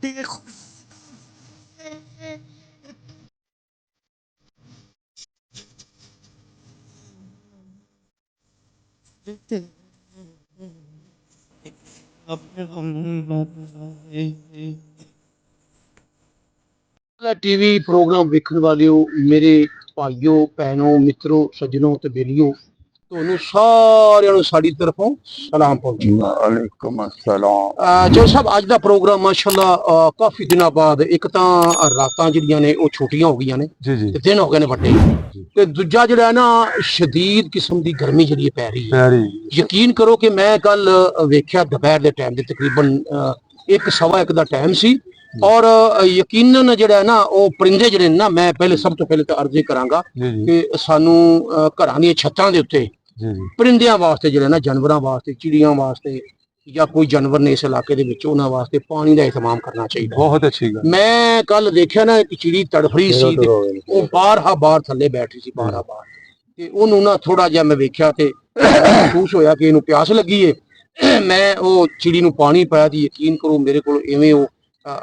TV programme वेखण वालिओ, मेरे भाइयों भैनों मित्रों सज्जनों ते बेलियो, ਤੁਹਾਨੂੰ ਸਾਰਿਆਂ ਨੂੰ ਸਾਡੀ ਤਰਫੋਂ ਸਲਾਮ ਪਹੁੰਚੇ। ਵਾਲੇਕੁਮ ਅਸਲਾਮ। ਜੋ ਸਾਹਿਬ ਅੱਜ ਦਾ ਪ੍ਰੋਗਰਾਮ ਮਾਸ਼ਾਅੱਲਾ ਕਾਫੀ ਦਿਨਾਂ ਬਾਅਦ, ਇੱਕ ਤਾਂ ਰਾਤਾਂ ਜਿਹੜੀਆਂ ਨੇ ਉਹ ਛੋਟੀਆਂ ਹੋ ਗਈਆਂ ਨੇ ਤੇ ਦਿਨ ਹੋ ਗਏ ਨੇ ਵੱਡੇ, ਤੇ ਦੂਜਾ ਜਿਹੜਾ ਹੈ ਨਾ ਸ਼ਦੀਦ ਕਿਸਮ ਦੀ ਗਰਮੀ ਜਿਹੜੀ ਪੈ ਰਹੀ ਹੈ। ਯਕੀਨ ਕਰੋ ਕਿ ਮੈਂ ਕੱਲ ਵੇਖਿਆ ਦੁਪਹਿਰ ਦੇ ਟਾਈਮ ਦੇ ਤਕਰੀਬਨ 1:15 ਦਾ ਟਾਈਮ ਸੀ, ਔਰ ਯਕੀਨਨ ਜਿਹੜਾ ਹੈ ਨਾ ਉਹ ਪਰਿੰਦੇ ਜਿਹੜੇ ਨੇ ਨਾ, ਮੈਂ ਪਹਿਲੇ ਸਭ ਤੋਂ ਪਹਿਲੇ ਤਾਂ ਅਰਜ਼ੀ ਕਰਾਂਗਾ ਕਿ ਸਾਨੂੰ ਘਰਾਂ ਦੀਆਂ ਛੱਤਾਂ ਦੇ ਉੱਤੇ ਪਰਿੰਦਿਆਂ ਵਾਸਤੇ ਜਿਹੜਾ ਨਾ, ਜਾਨਵਰਾਂ ਵਾਸਤੇ, ਚਿੜੀਆਂ ਵਾਸਤੇ ਜਾਂ ਕੋਈ ਜਾਨਵਰ ਨੇ ਇਸ ਇਲਾਕੇ ਦੇ ਵਿੱਚ, ਉਹਨਾਂ ਵਾਸਤੇ ਪਾਣੀ ਦਾ ਇੰਤਜ਼ਾਮ ਕਰਨਾ ਚਾਹੀਦਾ। ਬਹੁਤ ਅੱਛੀ ਗੱਲ। ਮੈਂ ਕੱਲ ਦੇਖਿਆ ਨਾ ਇੱਕ ਚਿੜੀ ਤੜਫ ਰਹੀ ਸੀ ਤੇ ਉਹ ਬਾਹਰ ਥੱਲੇ ਬੈਠੀ ਸੀ ਬਾਹਰ, ਤੇ ਉਹਨੂੰ ਨਾ ਥੋੜਾ ਜਿਹਾ ਮੈਂ ਵੇਖਿਆ ਤੇ ਮਹਿਸੂਸ ਹੋਇਆ ਕਿ ਇਹਨੂੰ ਪਿਆਸ ਲੱਗੀ ਏ। ਮੈਂ ਉਹ ਚਿੜੀ ਨੂੰ ਪਾਣੀ ਪਾਇਆ ਤੇ ਯਕੀਨ ਕਰੋ ਮੇਰੇ ਕੋਲ ਐਵੇਂ ਉਹ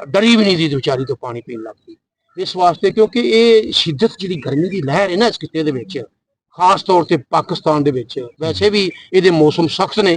ਡਰੀ ਵੀ ਨਹੀਂ ਸੀ ਵਿਚਾਰੀ ਤੋਂ ਪਾਣੀ ਪੀਣ ਲੱਗ ਪਈ। ਇਸ ਵਾਸਤੇ ਕਿਉਂਕਿ ਇਹ ਸ਼ਿੱਦਤ ਜਿਹੜੀ ਗਰਮੀ ਦੀ ਲਹਿਰ ਹੈ ਨਾ ਇਸ ਖਿੱਤੇ ਦੇ ਵਿੱਚ, ਖਾਸ ਤੌਰ ਤੇ ਪਾਕਿਸਤਾਨ ਦੇ ਵਿੱਚ, ਵੈਸੇ ਵੀ ਇਹਦੇ ਮੌਸਮ ਸਖਤ ਨੇ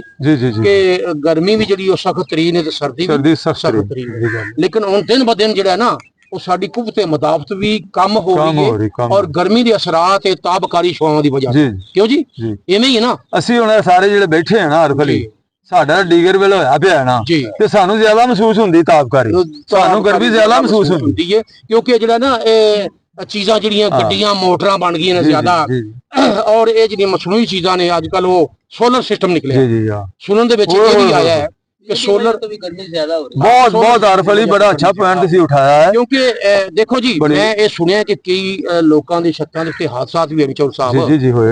ਕਿ ਗਰਮੀ ਵੀ ਜਿਹੜੀ ਉਹ ਸਖਤ ਤਰੀਨ ਹੈ ਤੇ ਸਰਦੀ ਵੀ ਸਖਤ ਤਰੀਨ ਹੈ। ਲੇਕਿਨ ਹੁਣ ਦਿਨ ਬ ਦਿਨ ਜਿਹੜਾ ਨਾ ਉਹ ਸਾਡੀ ਕੁਵਤੇ ਮਦਾਫਤ ਵੀ ਕਮ ਹੋ ਰਹੀ ਹੈ, ਔਰ ਗਰਮੀ ਦੇ ਅਸਰਾਤ ਤੇ ਤਾਬਕਾਰੀ ਸ਼ਵਾਵਾਂ ਦੀ ਵਜ੍ਹਾ ਤੋਂ। ਕਿਉਂ ਜੀ ਐਵੇਂ ਹੀ ਹੈ ਨਾ, ਅਸੀਂ ਹੁਣ ਸਾਰੇ ਜਿਹੜੇ ਬੈਠੇ ਆ ਨਾ ਅਰਫਲੀ, ਸਾਡਾ ਡੀਗਰ ਵੇਲੇ ਹੋਇਆ ਪਿਆ ਨਾ ਤੇ ਸਾਨੂੰ ਜ਼ਿਆਦਾ ਮਹਿਸੂਸ ਹੁੰਦੀ ਤਾਬਕਾਰੀ, ਸਾਨੂੰ ਗਰਮੀ ਜ਼ਿਆਦਾ ਮਹਿਸੂਸ ਹੁੰਦੀ ਹੈ ਕਿਉਂਕਿ ਜਿਹੜਾ ਨਾ ਇਹ ਚੀਜ਼ਾਂ ਜਿਹੜੀਆਂ ਗੱਡੀਆਂ ਮੋਟਰਾਂ ਬਣ ਗਈਆਂ ਨੇ ਜ਼ਿਆਦਾ, ਔਰ ਇਹ ਜਿਹੜੀਆਂ ਮਸਨੂਈ ਚੀਜ਼ਾਂ ਨੇ ਅੱਜ ਕੱਲ ਉਹ ਸੋਲਰ ਸਿਸਟਮ ਨਿਕਲਿਆ, ਸੁਣਨ ਦੇ ਵਿੱਚ ਇਹ ਵੀ ਆਇਆ ਹੈ ਕਿ ਸੋਲਰ ਤੋਂ ਵੀ ਗਰਮੀ ਜ਼ਿਆਦਾ ਹੋ ਰਹੀ ਹੈ। ਬਹੁਤ ਅਰਫਲੀ ਬੜਾ ਅੱਛਾ ਪੁਆਇੰਟ ਤੁਸੀਂ ਉਠਾਇਆ ਹੈ, ਕਿਉਂਕਿ ਦੇਖੋ ਜੀ ਮੈਂ ਇਹ ਸੁਣਿਆ ਕਿ ਕਈ ਲੋਕਾਂ ਦੇ ਛੱਤਾਂ ਦੇ ਉੱਤੇ ਹਾਦਸਾਤ ਵੀ ਹੋਏ। ਚੌਲ ਸਾਹਿਬ,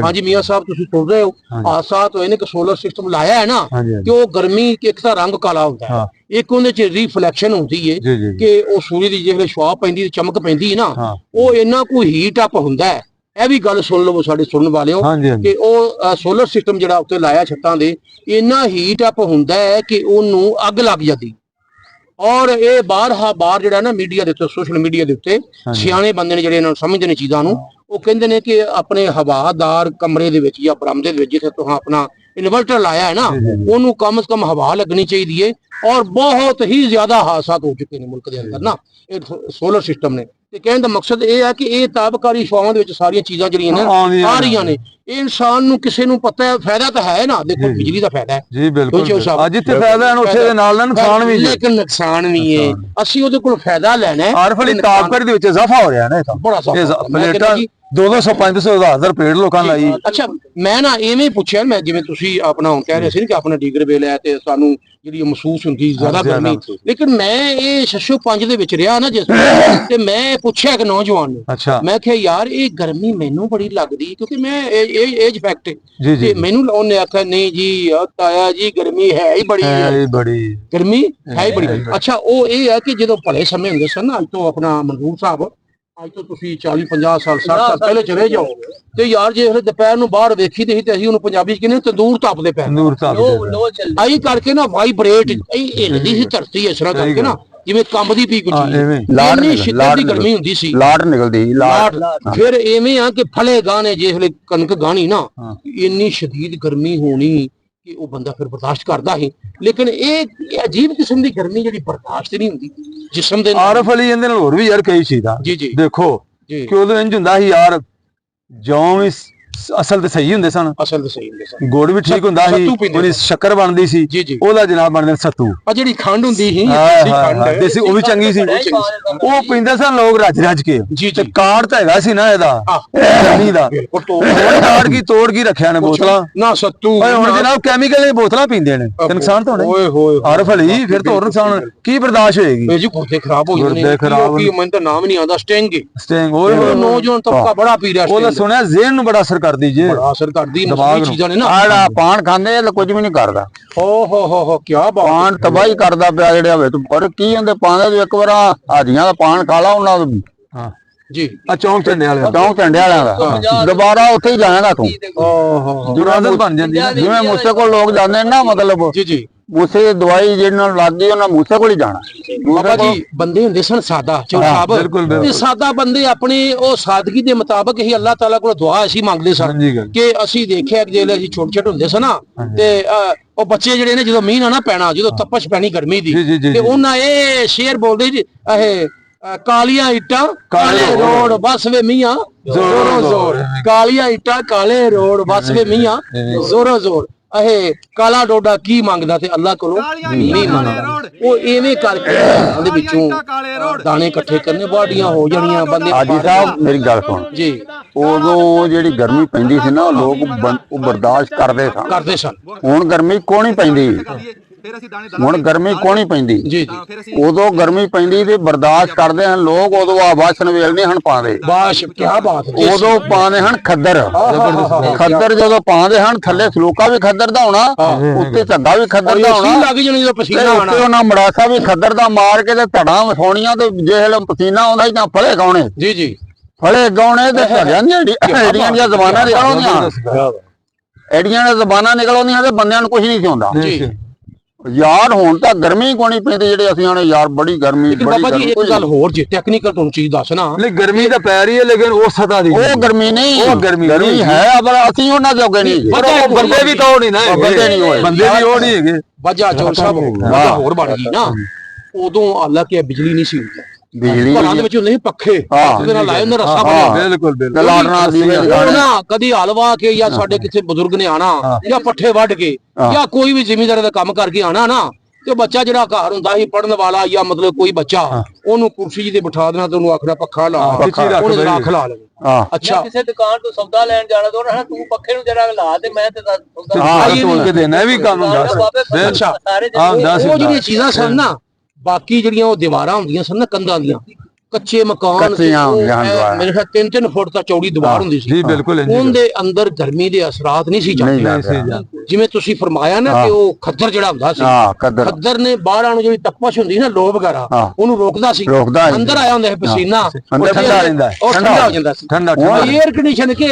ਹਾਂਜੀ ਮੀਆਂ ਸਾਹਿਬ ਤੁਸੀਂ ਸੁਣ ਰਹੇ ਹੋ, ਹਾਦਸਾਤ ਹੋਏ ਨੇ ਕਿ ਸੋਲਰ ਸਿਸਟਮ ਲਾਇਆ ਹੈ ਨਾ, ਕਿ ਉਹ ਗਰਮੀ ਇੱਕ ਤਾਂ ਰੰਗ ਕਾਲਾ ਹੁੰਦਾ ਹੈ, ਇੱਕ ਉਹਦੇ ਚ ਰਿਫਲੈਕਸ਼ਨ ਹੁੰਦੀ ਹੈ ਕਿ ਉਹ ਸੂਰਜ ਦੀ ਜਿਹੜੇ ਛਾਂ ਪੈਂਦੀ ਚਮਕ ਪੈਂਦੀ ਹੈ ਨਾ, ਉਹ ਇੰਨਾ ਕੋਈ ਹੀਟ ਅਪ ਹੁੰਦਾ ਹੈ। ਇਹ ਵੀ ਗੱਲ ਸੁਣ ਲਵੋ ਸਾਡੇ ਸੁਣਨ ਵਾਲਿਓ ਕਿ ਉਹ ਸੋਲਰ ਸਿਸਟਮ ਜਿਹੜਾ ਉੱਤੇ ਲਾਇਆ ਛੱਤਾਂ ਦੇ, ਇੰਨਾ ਹੀਟ ਅਪ ਹੁੰਦਾ ਹੈ ਕਿ ਉਹਨੂੰ ਅੱਗ ਲੱਗ ਜਾਂਦੀ। ਔਰ ਇਹ ਬਾਹਰ ਜਿਹੜਾ ਨਾ ਮੀਡੀਆ ਦੇ ਉੱਤੇ, ਸੋਸ਼ਲ ਮੀਡੀਆ ਦੇ ਉੱਤੇ ਸਿਆਣੇ ਬੰਦੇ ਨੇ ਜਿਹੜੇ ਇਹਨਾਂ ਨੂੰ ਸਮਝਦੇ ਨੇ ਚੀਜ਼ਾਂ ਨੂੰ, ਉਹ ਕਹਿੰਦੇ ਨੇ ਕਿ ਆਪਣੇ ਹਵਾਦਾਰ ਕਮਰੇ ਦੇ ਵਿੱਚ ਜਾਂ ਬਰਾਮਦੇ ਦੇ ਵਿੱਚ ਜਿੱਥੇ ਤੁਸੀਂ ਆਪਣਾ ਇਨਵਰਟਰ ਲਾਇਆ ਹੈ ਨਾ, ਉਹਨੂੰ ਕਮ ਸੇ ਕਮ ਹਵਾ ਲੱਗਣੀ ਚਾਹੀਦੀ ਹੈ। ਔਰ ਬਹੁਤ ਹੀ ਜ਼ਿਆਦਾ ਹਾਦਸਾਤ ਹੋ ਚੁੱਕੇ ਨੇ ਮੁਲਕ ਦੇ ਅੰਦਰ ਨਾ ਇਹ ਸੋਲਰ ਸਿਸਟਮ ਨੇ। ਤੇ ਕਹਿਣ ਦਾ ਮਕਸਦ ਇਹ ਹੈ ਕਿ ਇਹ ਤਾਬਕਾਰੀ ਸ਼ਵਾਵਾਂ ਦੇ ਵਿੱਚ ਸਾਰੀਆਂ ਚੀਜ਼ਾਂ ਜਿਹੜੀਆਂ ਨੇ ਆ ਰਹੀਆਂ ਨੇ, ਇਹ ਇਨਸਾਨ ਨੂੰ ਕਿਸੇ ਨੂੰ ਪਤਾ ਹੈ, ਫਾਇਦਾ ਤਾਂ ਹੈ ਨਾ, ਦੇਖੋ ਬਿਜਲੀ ਦਾ ਫਾਇਦਾ ਹੈ ਜੀ ਬਿਲਕੁਲ, ਅੱਜ ਇੱਥੇ ਫਾਇਦਾ ਹੈ ਉੱਥੇ ਦੇ ਨਾਲ ਨੁਕਸਾਨ ਵੀ ਹੈ, ਲੇਕਿਨ ਨੁਕਸਾਨ ਵੀ ਹੈ। ਅਸੀਂ ਉਹਦੇ ਕੋਲ ਫਾਇਦਾ ਲੈਣਾ ਹੈ। ਅਰਫਲੀ ਤਾਬਕਾਰੀ ਦੇ ਵਿੱਚ ਇਜ਼ਾਫਾ ਹੋ ਰਿਹਾ ਨਾ, ਇਹ ਤਾਂ ਬੜਾ ਪਲੇਟਾਂ 200 500 ਹਜ਼ਾਰ ਪੇੜ ਲੋਕਾਂ ਲਾਈ। ਅੱਛਾ ਮੈਂ ਨਾ ਐਵੇਂ ਪੁੱਛਿਆ, ਮੈਂ ਜਿਵੇਂ ਤੁਸੀਂ ਆਪਣਾ ਹੁਣ ਕਹਿ ਰਹੇ ਸੀ ਕਿ ਆਪਣਾ ਡੀਗਰ ਵੇਲ ਹੈ ਤੇ ਸਾਨੂੰ ਜਿਹੜੀ ਮਹਿਸੂਸ ਹੁੰਦੀ ਜ਼ਿਆਦਾ ਗਰਮੀ, ਲੇਕਿਨ ਮੈਂ ਇਹ 605 ਦੇ ਵਿੱਚ ਰਿਹਾ ਨਾ ਜਿਸ ਤੇ ਮੈਂ ਪੁੱਛਿਆ ਇੱਕ ਨੌਜਵਾਨ ਨੂੰ, ਮੈਂ ਕਿਹਾ ਯਾਰ ਇਹ ਗਰਮੀ ਮੈਨੂੰ ਬੜੀ ਲੱਗਦੀ ਕਿਉਂਕਿ ਮੈਂ ਏਜ ਫੈਕਟ ਤੇ ਮੈਨੂੰ ਉਹਨੇ ਆਖਿਆ ਨਹੀਂ ਜੀ ਤਾਇਆ ਜੀ ਗਰਮੀ ਹੈ ਹੀ ਬੜੀ ਗਰਮੀ ਹੈ ਹੀ ਬੜੀ। ਅੱਛਾ ਉਹ ਇਹ ਹੈ ਕਿ ਜਦੋਂ ਭਲੇ ਸਮੇਂ ਹੁੰਦੇ ਸਨ ਨਾ, ਅੱਜ ਤੋਂ ਆਪਣਾ ਮਨਜ਼ੂਰ ਸਾਹਿਬ ਅੱਜ ਤੋਂ ਤੁਸੀਂ 40 50 ਸਾਲ 60 ਸਾਲ ਪਹਿਲੇ ਚਲੇ ਜਾਓ ਤੇ ਯਾਰ ਜੇ ਦੁਪਹਿਰ ਨੂੰ ਬਾਹਰ ਵੇਖੀ ਤੇ ਅਸੀਂ ਉਹਨੂੰ ਪੰਜਾਬੀ ਚ ਕਹਿੰਦੇ ਤੰਦੂਰ ਤਪਦੇ ਪਏ, ਆਈ ਕਰਕੇ ਨਾ ਵਾਈਬ੍ਰੇਟ ਹਿੱਲਦੀ ਸੀ ਧਰਤੀ ਇਸ ਤਰ੍ਹਾਂ ਕਰਕੇ ਨਾ ਜਿਵੇਂ ਕੰਬਦੀ ਪਈ ਕੁਝ ਇੰਨੀ ਸ਼ਿੱਦਤ ਦੀ ਗਰਮੀ ਹੁੰਦੀ ਸੀ, ਲਾਟ ਨਿਕਲਦੀ ਲਾਟ। ਫਿਰ ਐਵੇਂ ਆ ਕਿ ਫਲੇ ਗਾਣੇ ਜਿਸ ਵੇਲੇ ਕਣਕ ਗਾਣੀ ਨਾ, ਇੰਨੀ ਸ਼ਦੀਦ ਗਰਮੀ ਹੋਣੀ ਕਿ ਉਹ ਬੰਦਾ ਫਿਰ ਬਰਦਾਸ਼ਤ ਕਰਦਾ ਸੀ। ਲੇਕਿਨ ਇਹ ਅਜੀਬ ਕਿਸਮ ਦੀ ਗਰਮੀ ਜਿਹੜੀ ਬਰਦਾਸ਼ਤ ਨਹੀਂ ਹੁੰਦੀ ਜਿਸਮ ਦੇ। ਆਰਫ ਅਲੀ ਇਹਦੇ ਨਾਲ ਹੋਰ ਵੀ ਯਾਰ ਕਈ ਚੀਜ਼ਾਂ ਦੇਖੋ ਕਿ ਉਦੋਂ ਇੰਜ ਹੁੰਦਾ ਸੀ ਯਾਰ, ਜੌਂ ਵੀ ਅਸਲ ਤੇ ਸਹੀ ਹੁੰਦੇ ਸਨ, ਗੁੜ ਵੀ ਠੀਕ ਹੁੰਦਾ ਸੀ, ਉਹਦੀ ਸ਼ੱਕਰ ਬਣਦੀ ਸੀ, ਉਹਦਾ ਜਨਾਬ ਬਣਦੇ ਸੱਤੂ, ਆ ਜਿਹੜੀ ਖੰਡ ਹੁੰਦੀ ਸੀ ਦੇਸੀ ਉਹ ਵੀ ਚੰਗੀ ਸੀ, ਉਹ ਪੀਂਦੇ ਸਨ ਲੋਕ ਰੱਜ ਕੇ। ਤੇ ਕਾਰਡ ਤਾਂ ਹੈਗਾ ਸੀ ਨਾ ਇਹਦਾ ਗਰਮੀ ਦਾ, ਕਾਰਡ ਕੀ ਤੋੜ ਕੀ ਰੱਖਿਆ ਨੇ ਬੋਤਲਾਂ ਨਾ ਸੱਤੂ, ਹੁਣ ਜਨਾਬ ਕੈਮੀਕਲ ਦੀਆਂ ਬੋਤਲਾਂ ਪੀਂਦੇ ਨੇ, ਨੁਕਸਾਨ ਤਾਂ ਹੋਣਾ। ਆਰਫ ਅਲੀ ਫਿਰ ਤਾਂ ਹੋਰ ਨੁਕਸਾਨ ਕੀ ਬਰਦਾਸ਼ਤ ਹੋਏਗੀ ਜੀ, ਗੁਰਦੇ ਖਰਾਬ ਹੋ ਜਾਂਦੇ ਨੇ। ਮੈਨੂੰ ਤਾਂ ਨਾਮ ਨਹੀਂ ਆਉਂਦਾ, ਸਟਿੰਗ ਉਹ ਨੌਜਵਾਨ ਤਬਕਾ ਬੜਾ ਪੀ ਰਿਹਾ, ਉਹਦਾ ਸੁਣਿਆ ਜ਼ੇਨ ਨੂੰ ਬੜਾ ਅਸਰ ਕਰਦੀ ਜੇ, ਬੜਾ ਅਸਰ ਕਰਦੀ ਚੀਜ਼ਾਂ ਨੇ ਨਾ। ਆੜਾ ਪਾਣ ਖਾਂਦੇ ਕੁਝ ਵੀ ਨਹੀਂ ਕਰਦਾ, ਹੋ ਕੀ ਬਾਤ, ਪਾਣ ਤਬਾਹੀ ਕਰਦਾ ਪਿਆ ਜਿਹੜੇ ਹੋਵੇ ਤੂੰ। ਪਰ ਕੀ ਕਹਿੰਦੇ ਪਾਣ ਇੱਕ ਵਾਰ ਹਾਜੀਆਂ ਦਾ ਪਾਣ ਖਾ ਲਾ ਉਹਨਾਂ ਦਾ ਜੀ, ਆ ਚੌਂਕ ਝੰਡੇ ਵਾਲਿਆਂ ਦਾ ਦੁਬਾਰਾ ਉੱਥੇ ਹੀ ਜਾਏਗਾ ਤੂੰ, ਆਦਤ ਬਣ ਜਾਂਦੀ ਹੈ। ਜਿਵੇਂ ਮੁਸਤੇ ਕੋਲ ਲੋਕ ਜਾਂਦੇ ਨੇ ਨਾ, ਮਤਲਬ ਮੂਸੇ ਦੀ ਦਵਾਈ ਜਿਹਦੇ ਨਾਲ ਲੱਗ ਗਈ ਉਹਨਾਂ ਮੂਸੇ ਕੋਲ ਹੀ ਜਾਣਾ। ਬਾਬਾ ਜੀ ਬੰਦੇ ਹੁੰਦੇ ਸਨ ਸਾਦਾ ਚੌਲ ਸਾਹਿਬ ਤੇ ਸਾਦਾ ਬੰਦੇ ਆਪਣੇ ਉਹ ਸਾਦਗੀ ਦੇ ਮੁਤਾਬਕ ਹੀ ਅੱਲਾਹ ਤਾਲਾ ਕੋਲ ਦੁਆ ਅਸੀਂ ਮੰਗਦੇ ਸਨ ਕਿ ਅਸੀਂ ਦੇਖਿਆ ਕਿ ਜਿਹੜੇ ਅਸੀਂ ਛੋਟੇ ਛੋਟੇ ਹੁੰਦੇ ਸਨ ਨਾ ਤੇ ਉਹ ਬੱਚੇ ਜਿਹੜੇ ਨੇ ਜਦੋਂ ਮੀਂਹ ਨਾ ਪੈਣਾ ਜਦੋਂ ਤਪਸ਼ ਪੈਣੀ ਗਰਮੀ ਦੀ ਤੇ ਉਹਨਾਂ ਇਹ ਸ਼ੇਰ ਬੋਲਦੇ ਜੀ ਇਹ ਕਾਲੀਆਂ ਇੱਟਾਂ ਕਾਲੇ ਰੋਡ ਬਸ ਵੇ ਮੀਆਂ ਜ਼ੋਰੋ ਜ਼ੋਰ ਕਾਲੀਆਂ ਇੱਟਾਂ ਕਾਲੇ ਰੋਡ ਬਸ ਵੇ ਮੀਆਂ ਜ਼ੋਰੋ ਜ਼ੋਰ ਇਹ ਕਾਲਾ ਡੋਡਾ ਕੀ ਮੰਗਦਾ ਤੇ ਅੱਲਾਹ ਕੋਲੋਂ ਨਹੀਂ ਮੰਗਦਾ। ਉਹ ਐਵੇਂ ਕਰਕੇ ਉਹਦੇ ਵਿੱਚੋਂ ਦਾਣੇ ਇਕੱਠੇ ਕਰਨੇ ਬਾਡੀਆਂ ਹੋ ਜਾਣੀਆਂ ਬੰਦੇ। ਹਾਜੀ ਸਾਹਿਬ ਮੇਰੀ ਗੱਲ ਸੁਣ ਜੀ, ਉਦੋਂ ਜਿਹੜੀ ਗਰਮੀ ਪੈਂਦੀ ਸੀ ਨਾ ਲੋਕ ਉਹ ਬਰਦਾਸ਼ਤ ਕਰਦੇ ਸਨ। ਹੁਣ ਗਰਮੀ ਕੋਣੀ ਪੈਂਦੀ, ਹੁਣ ਗਰਮੀ ਕੋਣੀ ਪੈਂਦੀ ਜੀ, ਉਦੋਂ ਗਰਮੀ ਪੈਂਦੀ ਤੇ ਬਰਦਾਸ਼ਤ ਕਰਦੇ ਹਨ ਲੋਕ। ਉਦੋਂ ਆ ਵਾਸ਼ਨ ਵੇਲ ਨਹੀਂ ਹਨ ਪਾਉਂਦੇ, ਬਾਸ਼ ਕੀ ਬਾਤ, ਉਦੋਂ ਪਾਉਂਦੇ ਹਨ ਖੱਦਰ। ਖੱਦਰ ਜਦੋਂ ਪਾਉਂਦੇ ਹਨ ਥੱਲੇ ਸਲੂਕਾ ਵੀ ਖੱਦਰ ਦਾ ਹੋਣਾ, ਉੱਤੇ ਝੱਗਾ ਵੀ ਖੱਦਰ ਦਾ ਹੋਣਾ, ਲੱਗ ਜਾਣੀ ਜਦੋਂ ਪਸੀਨਾ ਆਉਣਾ, ਉਹਨਾਂ ਮੜਾਸਾ ਵੀ ਖੱਦਰ ਦਾ ਮਾਰ ਕੇ ਤੇ ਧੜਾਂ ਵਸਾਉਣੀਆਂ ਤੇ ਜਿਹੇ ਪਸੀਨਾ ਆਉਂਦਾ ਜਾਂ ਫਲੇ ਗਾਉਣੇ ਜੀ ਜੀ ਫਲੇ ਗਾਉਣੇ ਤੇ ਧੜਿਆਂ ਦੀਆਂ ਦੀਆਂ ਜ਼ਬਾਨਾਂ ਨਿਕਲਉਂਦੀਆਂ, ਐਡੀਆਂ ਨੇ ਜ਼ਬਾਨਾਂ ਨਿਕਲਉਂਦੀਆਂ ਤੇ ਬੰਦਿਆਂ ਨੂੰ ਕੁਝ ਨਹੀਂ ਸੀ ਹੁੰਦਾ ਯਾਰ। ਹੁਣ ਤਾਂ ਗਰਮੀ ਕੋਣੀ ਪੈਂਦੀ ਜਿਹੜੇ ਅਸੀਂ ਆਣੇ ਯਾਰ ਬੜੀ ਗਰਮੀ। ਬਾਬਾ ਜੀ ਇੱਕ ਗੱਲ ਹੋਰ ਜੀ ਟੈਕਨੀਕਲ ਤੁਹਾਨੂੰ ਚੀਜ਼ ਦੱਸਣਾ, ਗਰਮੀ ਤਾਂ ਪੈ ਰਹੀ ਹੈ ਲੇਕਿਨ ਉਹ ਸਦਾ ਦੀ ਉਹ ਗਰਮੀ ਨਹੀਂ, ਉਹ ਗਰਮੀ ਹੈ ਪਰ ਅਸੀਂ ਉਹਨਾਂ ਜੋਗੇ ਨਹੀਂ। ਬੰਦੇ ਵੀ ਤਾਂ ਉਹ ਨਹੀਂ ਨਾ, ਬੰਦੇ ਨਹੀਂ ਹੋਏ, ਬੰਦੇ ਵੀ ਉਹ ਨਹੀਂ ਹੈਗੇ। ਵਜਾ ਚੋਰ ਸਾਹਿਬ ਹੋਰ ਬਣ ਗਈ ਨਾ। ਉਦੋਂ ਹਾਲਾ ਕਿ ਬਿਜਲੀ ਨਹੀਂ ਸੀ ਹੁੰਦੀ, ਬਿਜਲੀ ਘਰਾਂ ਦੇ ਵਿੱਚ ਹੁੰਦੇ ਸੀ ਪੱਖੇ, ਉਹਦੇ ਨਾਲ ਲਾਏ ਉਹਨੇ ਰੱਸਾ ਬਣਿਆ। ਬਿਲਕੁਲ ਬਿਲਕੁਲ ਕਦੀ ਹਲਵਾ ਕੇ ਜਾਂ ਸਾਡੇ ਕਿਸੇ ਬਜ਼ੁਰਗ ਨੇ ਆਣਾ ਜਾਂ ਪੱਠੇ ਵੱਢ ਕੇ ਜਾਂ ਕੋਈ ਵੀ ਜ਼ਿਮੀਂਦਾਰ ਦਾ ਕੰਮ ਕਰਕੇ ਆਣਾ ਨਾ, ਤੇ ਬੱਚਾ ਜਿਹੜਾ ਘਰ ਹੁੰਦਾ ਸੀ ਪੜਨ ਵਾਲਾ ਜਾਂ ਮਤਲਬ ਕੋਈ ਬੱਚਾ, ਉਹਨੂੰ ਕੁਰਸੀ ਤੇ ਬਿਠਾ ਦੇਣਾ ਤੇ ਉਹਨੂੰ ਆਖਣਾ ਪੱਖਾ ਲਾ, ਉਹਨੇ ਰੱਖ ਲਾ ਲੈਣਾ। ਅੱਛਾ ਕਿਸੇ ਦੁਕਾਨ ਤੋਂ ਸੌਦਾ ਲੈਣ ਜਾਣਾ ਤਾਂ ਉਹਨਾਂ ਤੂੰ ਪੱਖੇ ਨੂੰ ਜਰਾ ਲਾ ਤੇ ਮੈਂ ਤੇ ਤੋੜ ਕੇ ਦੇਣਾ ਵੀ ਕੰਮ ਹੁੰਦਾ। ਅੱਛਾ ਉਹ ਜਿਹੜੀਆਂ ਚੀਜ਼ਾਂ ਸਨ ਨਾ, ਬਾਕੀ ਜਿਹੜੀਆਂ ਉਹ ਦੀਵਾਰਾਂ ਹੁੰਦੀਆਂ ਸਨ ਨਾ ਕੰਧਾਂ ਦੀਆਂ, ਕੱਚੇ ਮਕਾਨ ਮੇਰੇ ਖਿਆਲ 3-3 ਫੁੱਟ ਤੱਕ ਚੌੜੀ ਦੀਵਾਰ ਹੁੰਦੀ ਸੀ ਜੀ ਬਿਲਕੁਲ। ਉਹਦੇ ਅੰਦਰ ਗਰਮੀ ਦੇ ਅਸਰਾਤ ਨਹੀਂ ਸੀ ਜਾਂਦੇ। ਜਿਵੇਂ ਤੁਸੀਂ ਫਰਮਾਇਆ ਨਾ ਕਿ ਉਹ ਖੱਦਰ ਜਿਹੜਾ ਹੁੰਦਾ ਸੀ, ਖੱਦਰ ਨੇ ਬਾਹਰਾਂ ਨੂੰ ਜਿਹੜੀ ਤਪਸ਼ ਹੁੰਦੀ ਸੀ ਨਾ ਲੋ ਵਗੈਰਾ ਉਹਨੂੰ ਰੋਕਦਾ ਸੀ, ਅੰਦਰ ਆਇਆ ਹੁੰਦਾ ਪਸੀਨਾ ਉਹ ਠੰਡਾ ਹੋ ਜਾਂਦਾ ਸੀ। 에ਅਰ ਕੰਡੀਸ਼ਨ ਕੇ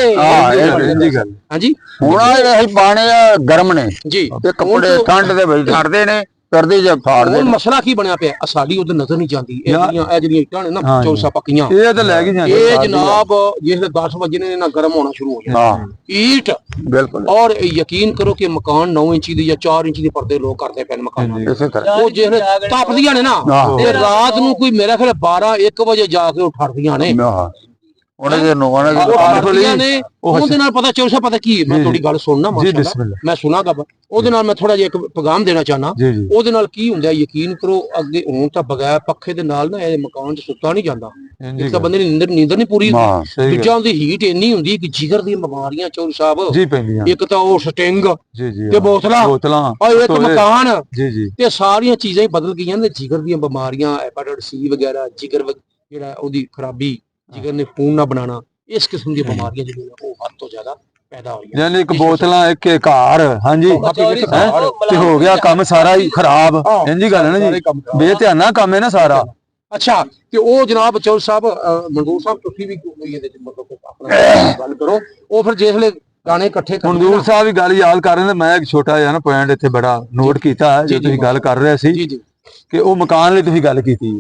ਹਾਂਜੀ ਹੁਣ ਇਹ ਪਾਣੇ ਗਰਮ ਨੇ ਜੀ ਤੇ ਕੱਪੜੇ ਠੰਡ ਦੇ ਵਿੱਚ ਛੱਡਦੇ ਨੇ ਕਰਦੇ ਜਾਂ ਫਾੜਦੇ। ਮਸਲਾ ਕੀ ਬਣਿਆ ਪਿਆ ਸਾਡੀ ਉਧਰ ਨਜ਼ਰ ਨਹੀਂ ਜਾਂਦੀ। ਇਹ ਜਿਹੜੀਆਂ ਇੱਟਾਂ ਨੇ ਨਾ ਚੌਸਾ ਪੱਕੀਆਂ, ਇਹ ਤਾਂ ਲੈ ਕੇ ਜਾਂਦੇ ਇਹ ਜਨਾਬ ਜਿਸ 10 ਵਜੇ ਨੇ ਨਾ ਗਰਮ ਹੋਣਾ ਸ਼ੁਰੂ ਹੋ ਜਾਂਦਾ ਈਟ ਬਿਲਕੁਲ। ਔਰ ਯਕੀਨ ਕਰੋ ਕਿ ਮਕਾਨ 9 ਇੰਚੀ ਦੀ ਜਾਂ 4 ਇੰਚੀ ਦੇ ਪਰਦੇ ਲੋਕ ਕਰਦੇ ਪੈਣ ਮਕਾਨਾਂ ਦੇ, ਉਹ ਜਿਹੜੇ ਤਪਦੀਆਂ ਨੇ ਨਾ ਤੇ ਰਾਤ ਨੂੰ ਕੋਈ ਮੇਰਾ ਖਿਆਲ 12-1 ਵਜੇ ਜਾ ਕੇ ਉਠਾੜਦੀਆਂ ਨੇ। ਉਹਦੇ ਨਾਲ ਪਤਾ ਚੌਸਾ ਪਤਾ ਕੀ ਮੈਂ ਤੁਹਾਡੀ ਗੱਲ ਸੁਣਨਾ ਮੈਂ ਸੁਣਾਗਾ ਉਹਦੇ ਨਾਲ ਮੈਂ ਥੋੜਾ ਜਿਹਾ ਇੱਕ ਪੈਗਾਮ ਦੇਣਾ ਚਾਹਨਾ। ਉਹਦੇ ਨਾਲ ਕੀ ਹੁੰਦਾ ਯਕੀਨ ਕਰੋ ਅੱਗੇ ਹੁਣ ਤਾਂ ਬਗੈਰ ਪੱਖੇ ਦੇ ਨਾਲ ਨਾ ਇਹ ਮਕਾਨ 'ਚ ਸੁੱਤਾ ਨਹੀਂ ਜਾਂਦਾ। ਇੱਕ ਤਾਂ ਬੰਦੇ ਦੀ ਨੀਂਦਰ ਨਹੀਂ ਪੂਰੀ ਹੁੰਦੀ, ਦੂਜਾ ਉਹਦੀ ਹੀਟ ਇੰਨੀ ਹੁੰਦੀ ਕਿ ਜਿਗਰ ਦੀਆਂ ਬਿਮਾਰੀਆਂ ਚੌਰ ਸਾਹਿਬ, ਇੱਕ ਤਾਂ ਉਹ ਸਟਿੰਗ ਤੇ ਬੋਤਲਾਂ ਔਰ ਇੱਕ ਮਕਾਨ ਤੇ ਸਾਰੀਆਂ ਚੀਜ਼ਾਂ ਹੀ ਬਦਲ ਗਈਆਂ ਨੇ। ਜਿਗਰ ਦੀਆਂ ਬਿਮਾਰੀਆਂ ਹੈਪੇਟਾਈਟਸ ਸੀ ਵਗੈਰਾ, ਜਿਗਰ ਜਿਹੜਾ ਉਹਦੀ ਖਰਾਬੀ, ਜਿਗਰ ਨੇ ਖੂਨ ਨਾ ਬਣਾਣਾ, ਇਸ ਕਿਸਮ ਦੀਆਂ ਬਿਮਾਰੀਆਂ ਜਿਹੜੀਆਂ ਉਹ ਵੱਧ ਤੋਂ ਜ਼ਿਆਦਾ ਪੈਦਾ ਹੋਈਆਂ। ਯਾਨੀ ਇੱਕ ਬੋਤਲਾਂ ਇੱਕ ਘਰ ਹਾਂਜੀ ਤੇ ਹੋ ਗਿਆ ਕੰਮ ਸਾਰਾ ਹੀ ਖਰਾਬ। ਇੰਜੀ ਗੱਲ ਹੈ ਨਾ ਜੀ, ਬੇਧਿਆਨਾ ਕੰਮ ਹੈ ਨਾ ਸਾਰਾ। ਅੱਛਾ ਤੇ ਉਹ ਜਨਾਬ ਚੌਲ ਸਾਹਿਬ ਮਨਜ਼ੂਰ ਸਾਹਿਬ ਤੁਸੀਂ ਵੀ ਕੋਈ ਇਹਦੇ ਚ ਮਤਲਬ ਆਪਣਾ ਗੱਲ ਕਰੋ। ਉਹ ਫਿਰ ਜਿਸ ਵੇਲੇ ਗਾਣੇ ਇਕੱਠੇ ਮਨਜ਼ੂਰ ਸਾਹਿਬ ਵੀ ਗੱਲ ਯਾਦ ਕਰ ਰਹੇ ਨੇ। ਮੈਂ ਇੱਕ ਛੋਟਾ ਜਿਹਾ ਨਾ ਪੁਆਇੰਟ ਇੱਥੇ ਬੜਾ ਨੋਟ ਕੀਤਾ ਜੇ ਤੁਸੀਂ ਗੱਲ ਕਰ ਰਹੇ ਸੀ ਕਿ ਉਹ ਮਕਾਨ ਲਈ ਤੁਸੀਂ ਗੱਲ ਕੀਤੀ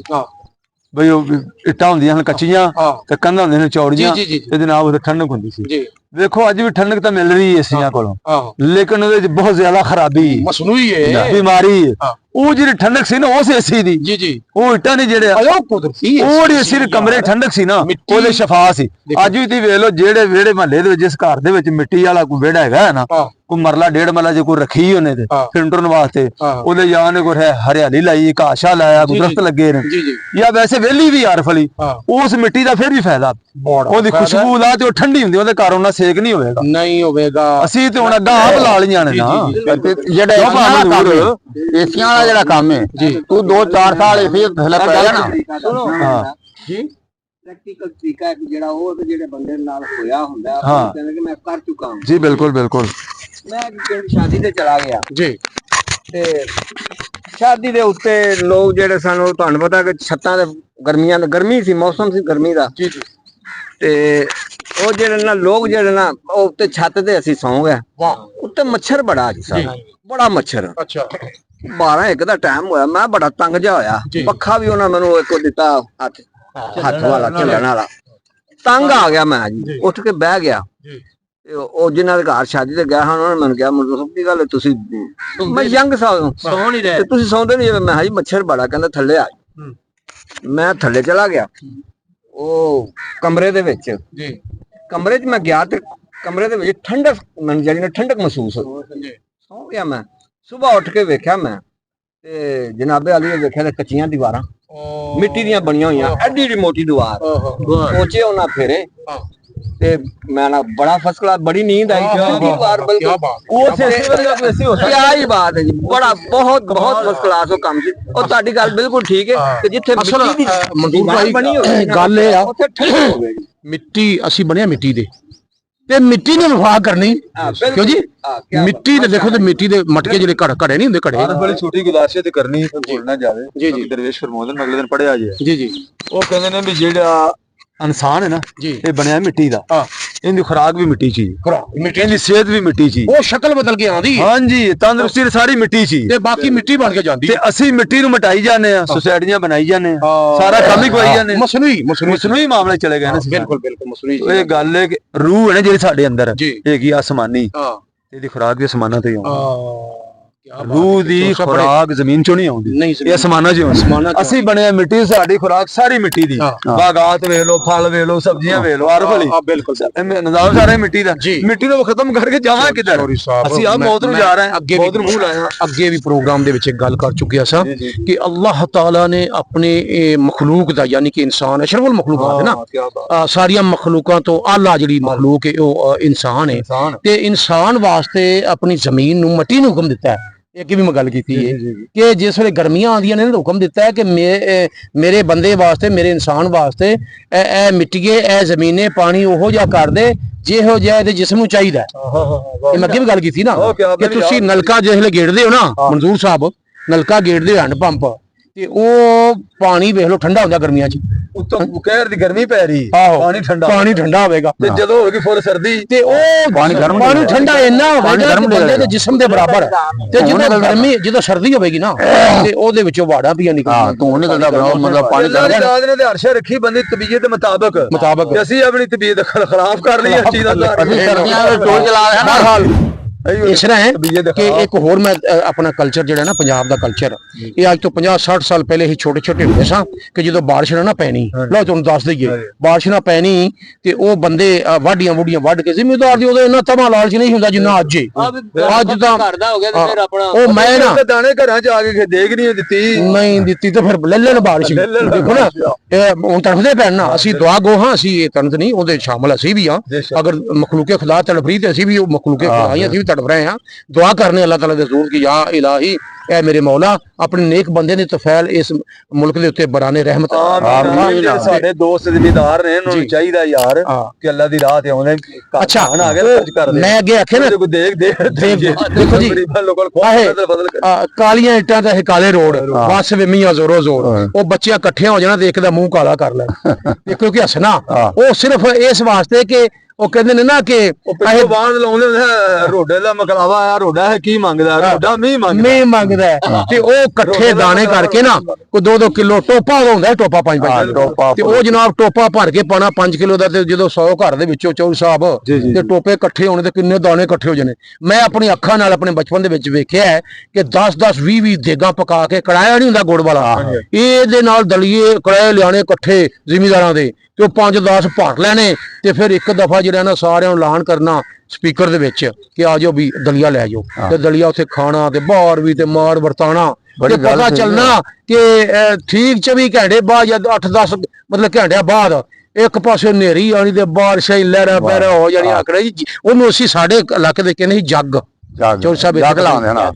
ਬਈ ਉਹ ਇੱਟਾਂ ਹੁੰਦੀਆਂ ਹਨ ਕੱਚੀਆਂ ਤੇ ਕੰਧਾਂ ਹੁੰਦੀਆਂ ਨੇ ਚੌੜੀਆਂ, ਇਹਦੇ ਨਾਲ ਉਹ ਠੰਡਕ ਹੁੰਦੀ ਸੀ। ਵੇਖੋ ਅੱਜ ਵੀ ਠੰਡਕ ਤਾਂ ਮਿਲ ਰਹੀ ਹੈ ਏਸੀਆਂ ਕੋਲੋਂ, ਲੇਕਿਨ ਉਹਦੇ ਚ ਬਹੁਤ ਜ਼ਿਆਦਾ ਖਰਾਬੀ ਮਸਨੂਈ ਹੈ, ਬਿਮਾਰੀ ਹੈ। ਉਹ ਜਿਹੜੀ ਠੰਡਕ ਸੀ ਨਾ ਉਸ ਏਸੀ ਦੀ, ਉਹ ਇੱਟਾਂ ਨੇ ਜਿਹੜੇ ਉਹ ਏਸੀ ਦੇ ਕਮਰੇ ਠੰਡਕ ਸੀ ਨਾ ਉਹਦੇ ਸ਼ਫਾ ਸੀ। ਅੱਜ ਵੀ ਤੁਸੀਂ ਵੇਖ ਲਓ ਜਿਹੜੇ ਵਿਹੜੇ ਮਹੱਲੇ ਦੇ ਵਿੱਚ ਜਿਸ ਘਰ ਦੇ ਵਿੱਚ ਮਿੱਟੀ ਵਾਲਾ ਕੋਈ ਵਿਹੜਾ ਹੈਗਾ ਨਾ, ਕੋਈ ਮਰਲਾ 1.5 ਮਰਲਾ ਜੇ ਕੋਈ ਰੱਖੀ ਉਹਨੇ ਤੇ ਫਿਲਟਰਨ ਵਾਸਤੇ, ਉਹਦੇ ਜਾਂ ਨੇ ਕੋਈ ਹਰਿਆਲੀ ਲਾਈ, ਘਾਸ਼ਾ ਲਾਇਆ, ਕੋਈ ਦਰਖਤ ਲੱਗੇ ਨੇ, ਜਾਂ ਵੈਸੇ ਵਿਹਲੀ ਵੀ ਯਾਰ ਫਲੀ, ਉਸ ਮਿੱਟੀ ਦਾ ਫਿਰ ਵੀ ਫਾਇਦਾ। ਉਹਦੀ ਖੁਸ਼ਬੂ ਲਾ ਤੇ ਉਹ ਠੰਡੀ ਹੁੰਦੀ, ਉਹਦੇ ਘਰ ਉਹਨਾਂ ਸੇਕ ਨਹੀਂ ਹੋਵੇਗਾ। ਅਸੀਂ ਤੇ ਹੁਣ ਅੱਗਾ ਆਪ ਲਾ ਲਈਆਂ ਨੇ ਨਾ ਜਿਹੜਾ ਏਸੀਆਂ ਵਾਲਾ ਜਿਹੜਾ ਕੰਮ ਹੈ ਤੂੰ 2-4 ਸਾਲ ਏਸੀ ਥੱਲੇ ਪੈ ਜਾਣਾ। ਪ੍ਰੈਕਟੀਕਲ ਤਰੀਕਾ ਜਿਹੜਾ ਉਹ ਤੇ ਜਿਹੜੇ ਬੰਦੇ ਨਾਲ ਹੋਇਆ ਹੁੰਦਾ ਉਹ ਕਹਿੰਦੇ ਕਿ ਮੈਂ ਕਰ ਚੁੱਕਾ ਹਾਂ ਜੀ। ਬਿਲਕੁਲ ਬਿਲਕੁਲ। ਮੈਂ ਪਿੰਡ ਸ਼ਾਦੀ ਤੇ ਚਲਾ ਗਿਆ ਜੀ, ਤੇ ਸ਼ਾਦੀ ਦੇ ਉੱਤੇ ਲੋਕ ਜਿਹੜੇ ਸਨ ਉਹ ਤੁਹਾਨੂੰ ਪਤਾ ਕਿ ਛੱਤਾਂ ਤੇ ਗਰਮੀ ਸੀ, ਮੌਸਮ ਸੀ ਗਰਮੀ ਦਾ ਜੀ, ਤੇ ਉਹ ਜਿਹੜੇ ਨਾ ਲੋਕ ਜਿਹੜੇ ਨਾ ਉਹ ਉੱਤੇ ਛੱਤ ਤੇ ਅਸੀਂ ਸੌਂ ਗਏ, ਉੱਤੇ ਮੱਛਰ ਬੜਾ ਸੀ, ਬੜਾ ਮੱਛਰ। ਅੱਛਾ 12-1 ਦਾ ਟਾਈਮ ਹੋਇਆ, ਮੈਂ ਬੜਾ ਤੰਗ ਜਿਹਾ ਹੋਇਆ। ਪੱਖਾ ਵੀ ਉਹਨਾਂ ਮੈਨੂੰ ਇੱਕ ਦਿੱਤਾ ਹੱਥ ਵਾਲਾ ਝੱਲਣ ਵਾਲਾ, ਤੰਗ ਆ ਗਿਆ ਮੈਂ ਜੀ, ਉੱਠ ਕੇ ਬਹਿ ਗਿਆ। ਤੇ ਉਹ ਜਿਨ੍ਹਾਂ ਦੇ ਘਰ ਸ਼ਾਦੀ ਤੇ ਗਿਆ ਉਹਨਾਂ ਨੇ ਮੈਨੂੰ ਕਿਹਾ ਮੁੰਡਾ ਕੀ ਗੱਲ ਤੁਸੀਂ, ਮੈਂ ਯੰਗ ਸਾਹਿਬ ਸੌਂ ਨਹੀਂ ਰਹੇ ਤੁਸੀਂ ਸੌਂਦੇ ਨਹੀਂ ਜਿਵੇਂ? ਮੈਂ ਜੀ ਮੱਛਰ ਬੜਾ, ਕਹਿੰਦਾ ਥੱਲੇ ਆ। ਮੈਂ ਥੱਲੇ ਚਲਾ ਗਿਆ ਉਹ ਕਮਰੇ ਦੇ ਵਿੱਚ। ਕਮਰੇ 'ਚ ਮੈਂ ਗਿਆ ਤੇ ਕਮਰੇ ਦੇ ਵਿੱਚ ਠੰਡਕ, ਮੈਨੂੰ ਜਿਹੜੀ ਨਾ ਠੰਡਕ ਮਹਿਸੂਸ ਹੋਈ। ਸੌਂ ਗਿਆ ਮੈਂ। ਸੁਬਾਹ ਉੱਠ ਕੇ ਵੇਖਿਆ ਮੈਂ ਤੇ ਜਨਾਬੇ ਵਾਲੀ ਨੇ ਵੇਖਿਆ ਤੇ ਕੱਚੀਆਂ ਦੀਵਾਰਾਂ ਮਿੱਟੀ ਦੀਆਂ ਬਣੀਆਂ ਹੋਈਆਂ, ਐਡੀ ਏਡੀ ਮੋਟੀ ਦੀਵਾਰ, ਪੋਚੇ ਉਹਨਾਂ ਫੇਰੇ ਤੇ ਮੈਂ ਨਾ ਬੜਾ ਫਸਟ ਕਲਾਸ, ਬੜੀ ਨੀਂਦ ਆਈ। ਦੀਵਾਰ ਬਿਲਕੁਲ ਕਿਆ ਹੀ ਬਾਤ ਹੈ ਜੀ, ਬੜਾ ਬਹੁਤ ਫਸਟ ਕਲਾਸ ਉਹ ਕੰਮ ਸੀ। ਉਹ ਤੁਹਾਡੀ ਗੱਲ ਬਿਲਕੁਲ ਠੀਕ ਹੈ ਕਿ ਜਿੱਥੇ ਮਿੱਟੀ ਦੀ ਬਣੀ ਹੋਈ ਗੱਲ ਇਹ ਆ, ਉੱਥੇ ਠੰਡ ਹੋਵੇ। ਮਿੱਟੀ ਅਸੀਂ ਬਣਿਆ ਮਿੱਟੀ ਦੇ, ਤੇ ਮਿੱਟੀ ਨੇ ਵਫਾ ਕਰਨੀ, ਕਿਉਂ ਜੀ? ਮਿੱਟੀ ਦੇ ਦੇਖੋ ਤੇ ਮਿੱਟੀ ਦੇ ਮਟਕੇ ਜਿਹੜੇ ਘੜੇ ਨਹੀਂ ਹੁੰਦੇ, ਘੜੇ ਬੜੀ ਛੋਟੀ ਗੁਜ਼ਾਰਿਸ਼ ਤੇ ਕਰਨੀ, ਭੁੱਲਣਾ ਜਾਵੇ। ਜੀ ਜੀ ਦਰਵੇਸ਼ ਫਰਮਾਉਂਦੇ ਅਗਲੇ ਦਿਨ ਪੜਿਆ ਜੀ ਜੀ ਉਹ ਕਹਿੰਦੇ ਨੇ ਵੀ ਜਿਹੜਾ ਇਨਸਾਨ ਹੈ ਨਾ ਇਹ ਬਣਿਆ ਮਿੱਟੀ ਦਾ, ਇਹਦੀ ਖੁਰਾਕ ਵੀ ਮਿੱਟੀ 'ਚ ਹੀ, ਮਿੱਟੀ ਦੀ ਸਿਹਤ ਵੀ ਮਿੱਟੀ 'ਚ ਹੀ, ਉਹ ਸ਼ਕਲ ਬਦਲ ਕੇ ਆਉਂਦੀ ਹੈ। ਹਾਂਜੀ, ਤੰਦਰੁਸਤੀ ਸਾਰੀ ਮਿੱਟੀ 'ਚ ਹੀ ਤੇ ਬਾਕੀ ਮਿੱਟੀ ਬਣ ਕੇ ਜਾਂਦੀ ਤੇ ਅਸੀਂ ਮਿੱਟੀ ਨੂੰ ਮਿਟਾਈ ਜਾਂਦੇ ਆ, ਸੁਸਾਇਟੀਆਂ ਬਣਾਈ ਜਾਂਦੇ ਆ, ਸਾਰਾ ਕੰਮ ਹੀ ਕਰਾਈ ਜਾਂਦੇ, ਮਸਨੂਈ ਮਾਮਲੇ ਚਲੇ ਗਏ ਨਾ। ਬਿਲਕੁਲ ਮਸਨੂਈ। ਇਹ ਗੱਲ ਹੈ ਕਿ ਰੂਹ ਹੈ ਨਾ ਜਿਹੜੀ ਸਾਡੇ ਅੰਦਰ ਹੈਗੀ ਆਸਮਾਨੀ, ਇਹਦੀ ਖੁਰਾਕ ਵੀ ਅਸਮਾਨਾਂ ਤੋਂ ਹੀ ਆਉਂਦੀ। ਰੂਹ ਦੀ ਖੁਰਾਕ ਜ਼ਮੀਨ ਚੋਂ ਨਹੀਂ ਆਉਂਦੀ, ਇਹ ਅਸਮਾਨਾਂ 'ਚ ਆਉਂਦੀ। ਅਸੀਂ ਬਣਿਆ ਮਿੱਟੀ, ਸਾਡੀ ਖੁਰਾਕ ਸਾਰੀ ਮਿੱਟੀ ਦੀ, ਬਾਗਾਤ ਵੇਖ ਲੋ, ਫਲ ਵੇਖ ਲੋ, ਸਬਜ਼ੀਆਂ ਵੇਖ ਲੋ, ਹਰ ਭਲੀ ਨਿਜ਼ਾਮ ਸਾਰਾ ਮਿੱਟੀ ਦਾ। ਮਿੱਟੀ ਨੂੰ ਖਤਮ ਕਰਕੇ ਜਾਵਾਂ ਕਿੱਧਰ? ਅਸੀਂ ਆ ਮੌਤ ਨੂੰ ਜਾ ਰਹੇ ਹਾਂ, ਮੌਤ ਨੂੰ ਮੂੰਹ ਲਾਇਆ। ਅੱਗੇ ਵੀ ਪ੍ਰੋਗਰਾਮ ਦੇ ਵਿੱਚ ਇੱਕ ਗੱਲ ਕਰ ਚੁੱਕਿਆ ਸਾਂ ਕਿ ਅੱਲਾਹ ਤਾਲਾ ਨੇ ਆਪਣੇ ਮਖਲੂਕ ਦਾ, ਯਾਨੀ ਕਿ ਇਨਸਾਨ ਅਸ਼ਰਫੁਲ ਮਖਲੂਕਾਤ ਹੈ ਨਾ, ਸਾਰੀਆਂ ਮਖਲੂਕਾਂ ਤੋਂ ਆਲਾ ਜਿਹੜੀ ਮਖਲੂਕ ਹੈ ਉਹ ਇਨਸਾਨ ਹੈ, ਤੇ ਇਨਸਾਨ ਵਾਸਤੇ ਆਪਣੀ ਜ਼ਮੀਨ ਨੂੰ, ਮਿੱਟੀ ਨੂੰ ਹੁਕਮ ਦਿੱਤਾ ਹੈ। ਇੱਕ ਵੀ ਮੈਂ ਗੱਲ ਕੀਤੀ ਹੈ ਕਿ ਜਿਸ ਵੇਲੇ ਗਰਮੀਆਂ ਆਉਂਦੀਆਂ ਨੇ ਹੁਕਮ ਦਿੱਤਾ ਹੈ ਕਿ ਮੇਰੇ ਬੰਦੇ ਵਾਸਤੇ, ਮੇਰੇ ਇਨਸਾਨ ਵਾਸਤੇ ਇਹ ਮਿੱਟੀਏ, ਇਹ ਜ਼ਮੀਨੇ ਪਾਣੀ ਉਹੋ ਜਿਹਾ ਕਰ ਦੇ ਜਿਹੋ ਜਿਹਾ ਇਹਦੇ ਜਿਸਮ ਨੂੰ ਚਾਹੀਦਾ। ਇਹ ਮੈਂ ਅੱਗੇ ਵੀ ਗੱਲ ਕੀਤੀ ਨਾ ਕਿ ਤੁਸੀਂ ਨਲਕਾ ਜਿਸ ਵੇਲੇ ਗੇੜਦੇ ਹੋ ਨਾ, ਮਨਜ਼ੂਰ ਸਾਹਿਬ, ਨਲਕਾ ਗੇੜਦੇ ਹੋ ਹੈਂਡ ਪੰਪ, ਤੇ ਉਹ ਪਾਣੀ ਵੇਖ ਲਓ ਠੰਡਾ ਹੁੰਦਾ ਗਰਮੀਆਂ 'ਚ, ਉੱਤੋਂ ਕਹਿਰ ਦੀ ਗਰਮੀ ਪੈ ਰਹੀ, ਪਾਣੀ ਠੰਡਾ ਹੋਵੇਗਾ, ਤੇ ਜਦੋਂ ਹੋਵੇਗੀ ਫੁੱਲ ਸਰਦੀ ਤੇ ਉਹ ਪਾਣੀ ਠੰਡਾ ਇੰਨਾ ਹੋਵੇਗਾ ਬੰਦੇ ਦੇ ਜਿਸਮ ਦੇ ਬਰਾਬਰ। ਤੇ ਜਦੋਂ ਸਰਦੀ ਹੋਵੇਗੀ ਨਾ ਤੇ ਉਹਦੇ ਵਿੱਚੋਂ ਵਾੜਾ ਵੀ ਨਿਕਲਦਾ, ਧੂੰ ਨਿਕਲਦਾ, ਮਤਲਬ ਪਾਣੀ ਨੇ ਅਰਸ਼ਾ ਰੱਖੀ ਬੰਦੀ ਤਬੀਅਤ ਦੇ ਮੁਤਾਬਕ। ਅਸੀਂ ਆਪਣੀ ਤਬੀਅਤ ਖਰਾਬ ਕਰ ਲਈ ਇਸ ਚੀਜ਼ ਦਾ, ਸਰਦੀਆਂ ਵਿੱਚ ਟੋਲ ਚਲਾ ਰਿਹਾ ਨਾ। ਇਸ ਤਰ੍ਹਾਂ ਹੈ ਕਿ ਇੱਕ ਹੋਰ ਮੈਂ ਆਪਣਾ ਕਲਚਰ ਜਿਹੜਾ ਨਾ, ਪੰਜਾਬ ਦਾ ਕਲਚਰ, ਇਹ ਅੱਜ ਤੋਂ 50-60 ਸਾਲ ਪਹਿਲੇ ਹੀ ਛੋਟੇ ਹੁੰਦੇ ਸਾਂ ਕਿ ਜਦੋਂ ਬਾਰਿਸ਼ ਨਾ ਪੈਣੀ, ਲਓ ਤੁਹਾਨੂੰ ਦੱਸ ਦਈਏ, ਬਾਰਿਸ਼ ਨਾ ਪੈਣੀ ਤੇ ਉਹ ਬੰਦੇ ਵਾਢੀਆਂ ਵੁੱਡੀਆਂ ਵੱਢ ਕੇ, ਜ਼ਿਮੀਂਦਾਰ ਦੀ ਉਦੋਂ ਇੰਨਾ ਤਮਾ ਲਾਲਚ ਨਹੀਂ ਹੁੰਦਾ ਜਿੰਨਾ ਅੱਜ ਤਾਂ ਕਰਦਾ ਹੋ ਗਿਆ। ਤੇ ਫਿਰ ਆਪਣਾ ਉਹ ਮੈਂ ਨਾ ਦਾਣੇ ਘਰਾਂ 'ਚ ਆ ਕੇ ਦੇਖ ਨਹੀਂ ਦਿੱਤੀ ਤੇ ਫਿਰ ਲੈ ਲੈਣ ਬਾਰਿਸ਼। ਦੇਖੋ ਨਾ, ਹੁਣ ਤੜਫਦੇ ਪੈਣ ਨਾ, ਅਸੀਂ ਦੁਆ ਗੋ ਹਾਂ, ਅਸੀਂ ਇਹ ਤਨਤ ਨਹੀਂ, ਉਹਦੇ ਸ਼ਾਮਲ ਅਸੀਂ ਵੀ ਹਾਂ। ਅਗਰ ਮਖਲੂਕੇ ਖੁਦਾ ਤੜਫ ਰਹੀ ਤੇ ਅਸੀਂ ਵੀ ਉਹ ਮਖਲੂਕੇ ਖੁਦਾ ਹੀ, ਅਸੀਂ ਵੀ ਤੜਫ ਰਹੇ ਹਾਂ। ਦੁਆ ਕਰਨੇ ਅੱਲਾਹ ਤਾਲਾ ਦੇ ਜ਼ਰੂਰ ਕਿ ਯਾ ਇਲਾही, ਐ ਮੇਰੇ ਮੌਲਾ, ਆਪਣੇ ਨੇਕ ਬੰਦੇ ਦੇ ਤਫੈਲ ਇਸ ਮੁਲਕ ਦੇ ਉੱਤੇ ਬਰਾਨੇ ਰਹਿਮਤ। ਸਾਡੇ ਦੋਸਤ ਜ਼ਿਮੀਂਦਾਰ ਨੇ, ਉਹਨਾਂ ਨੂੰ ਚਾਹੀਦਾ ਯਾਰ ਕਿ ਅੱਲਾ ਦੀ ਰਾਹ ਤੇ ਆਉਂਦੇ। ਅੱਛਾ, ਮੈਂ ਅੱਗੇ ਆਖਿਆ ਨਾ, ਦੇਖੋ ਜੀ, ਕਾਲੀਆਂ ਇੱਟਾਂ ਤੇ ਕਾਲੇ ਰੋਡ, ਬਸ ਮੀਆਂ ਜ਼ੋਰੋ ਜ਼ੋਰ, ਉਹ ਬੱਚਿਆਂ ਇਕੱਠਿਆਂ ਹੋ ਜਾਣਾ ਤੇ ਇੱਕ ਦਾ ਮੂੰਹ ਕਾਲਾ ਕਰ ਲੈਣਾ, ਕਿਉਂਕਿ ਹੱਸਣਾ ਉਹ ਸਿਰਫ ਇਸ ਵਾਸਤੇ ਕਿ ਉਹ ਕਹਿੰਦੇ ਨੇ ਨਾ ਕਿ ਪੈਸੇ ਬਾਂਧ ਲਾਉਂਦੇ ਰੋਡੇ ਦਾ ਮਕਲਾਵਾ ਆ, ਰੋਡਾ ਹੈ ਕੀ ਮੰਗਦਾ, ਰੋਡਾ ਮੀਂਹ ਮੰਗਦਾ ਤੇ ਉਹ ਇਕੱਠੇ ਦਾਣੇ ਕਰਕੇ ਨਾ ਕੋਈ 2-2 ਕਿਲੋ ਟੋਪਾ ਹੁੰਦਾ, ਟੋਪਾ 5 ਤੇ ਉਹ ਜਨਾਬ ਟੋਪਾ ਭਰ ਕੇ ਪਾਣਾ 5 ਕਿਲੋ ਦਾ, ਤੇ ਜਦੋਂ 100 ਘਰ ਦੇ ਵਿੱਚੋਂ ਚੌਲ ਸਾਹਿਬ ਤੇ ਟੋਪੇ ਇਕੱਠੇ ਹੋਣੇ ਤੇ ਕਿੰਨੇ ਦਾਣੇ ਇਕੱਠੇ ਹੋ ਜਾਣੇ। ਮੈਂ ਆਪਣੀ ਅੱਖਾਂ ਨਾਲ ਆਪਣੇ ਬਚਪਨ ਦੇ ਵਿੱਚ ਵੇਖਿਆ ਹੈ ਕਿ 10-10 20-20 ਦੇਗਾਂ ਪਕਾ ਕੇ, ਕੜਾਇਆ ਨਹੀਂ ਹੁੰਦਾ ਗੁੜ ਵਾਲਾ, ਇਹਦੇ ਨਾਲ ਦਲੀਏ ਕੜਾਏ ਲਿਆਣੇ ਇਕੱਠੇ ਜ਼ਿਮੀਂਦਾਰਾਂ ਦੇ, ਤੇ ਉਹ 5-10 ਭਰ ਲੈਣੇ, ਤੇ ਫਿਰ ਇੱਕ ਦਫਾ ਜਿਹੜਾ ਨਾ ਸਾਰਿਆਂ ਨੂੰ ਐਲਾਨ ਕਰਨਾ ਸਪੀਕਰ ਦੇ ਵਿੱਚ ਕਿ ਆ ਜਾਓ ਵੀ ਦਲੀਆ ਲੈ ਜਾਓ, ਤੇ ਦਲੀਆ ਉੱਥੇ ਖਾਣਾ ਤੇ ਬਾਹਰ ਵੀ ਤੇ ਮਾਰ ਵਰਤਾਣਾ, ਤੇ ਪਤਾ ਚੱਲਣਾ ਕਿ ਠੀਕ 24 ਘੰਟੇ ਬਾਅਦ ਜਾਂ 8-10 ਮਤਲਬ ਘੰਟਿਆਂ ਬਾਅਦ ਇੱਕ ਪਾਸੇ ਹਨੇਰੀ ਆਣੀ ਤੇ ਬਾਰਿਸ਼ਾਂ ਹੀ ਲਹਿਰਾ ਬਹਿਰਾ ਹੋ ਜਾਣੀਆਂ। ਆਖਣਾ ਜੀ ਉਹਨੂੰ ਅਸੀਂ ਸਾਡੇ ਇਲਾਕੇ ਦੇ ਕਹਿੰਦੇ ਸੀ ਜੱਗ, ਚੌਲ ਸਾਹਿਬ ਜੱਗ ਲਾਉਂਦੇ ਨਾ,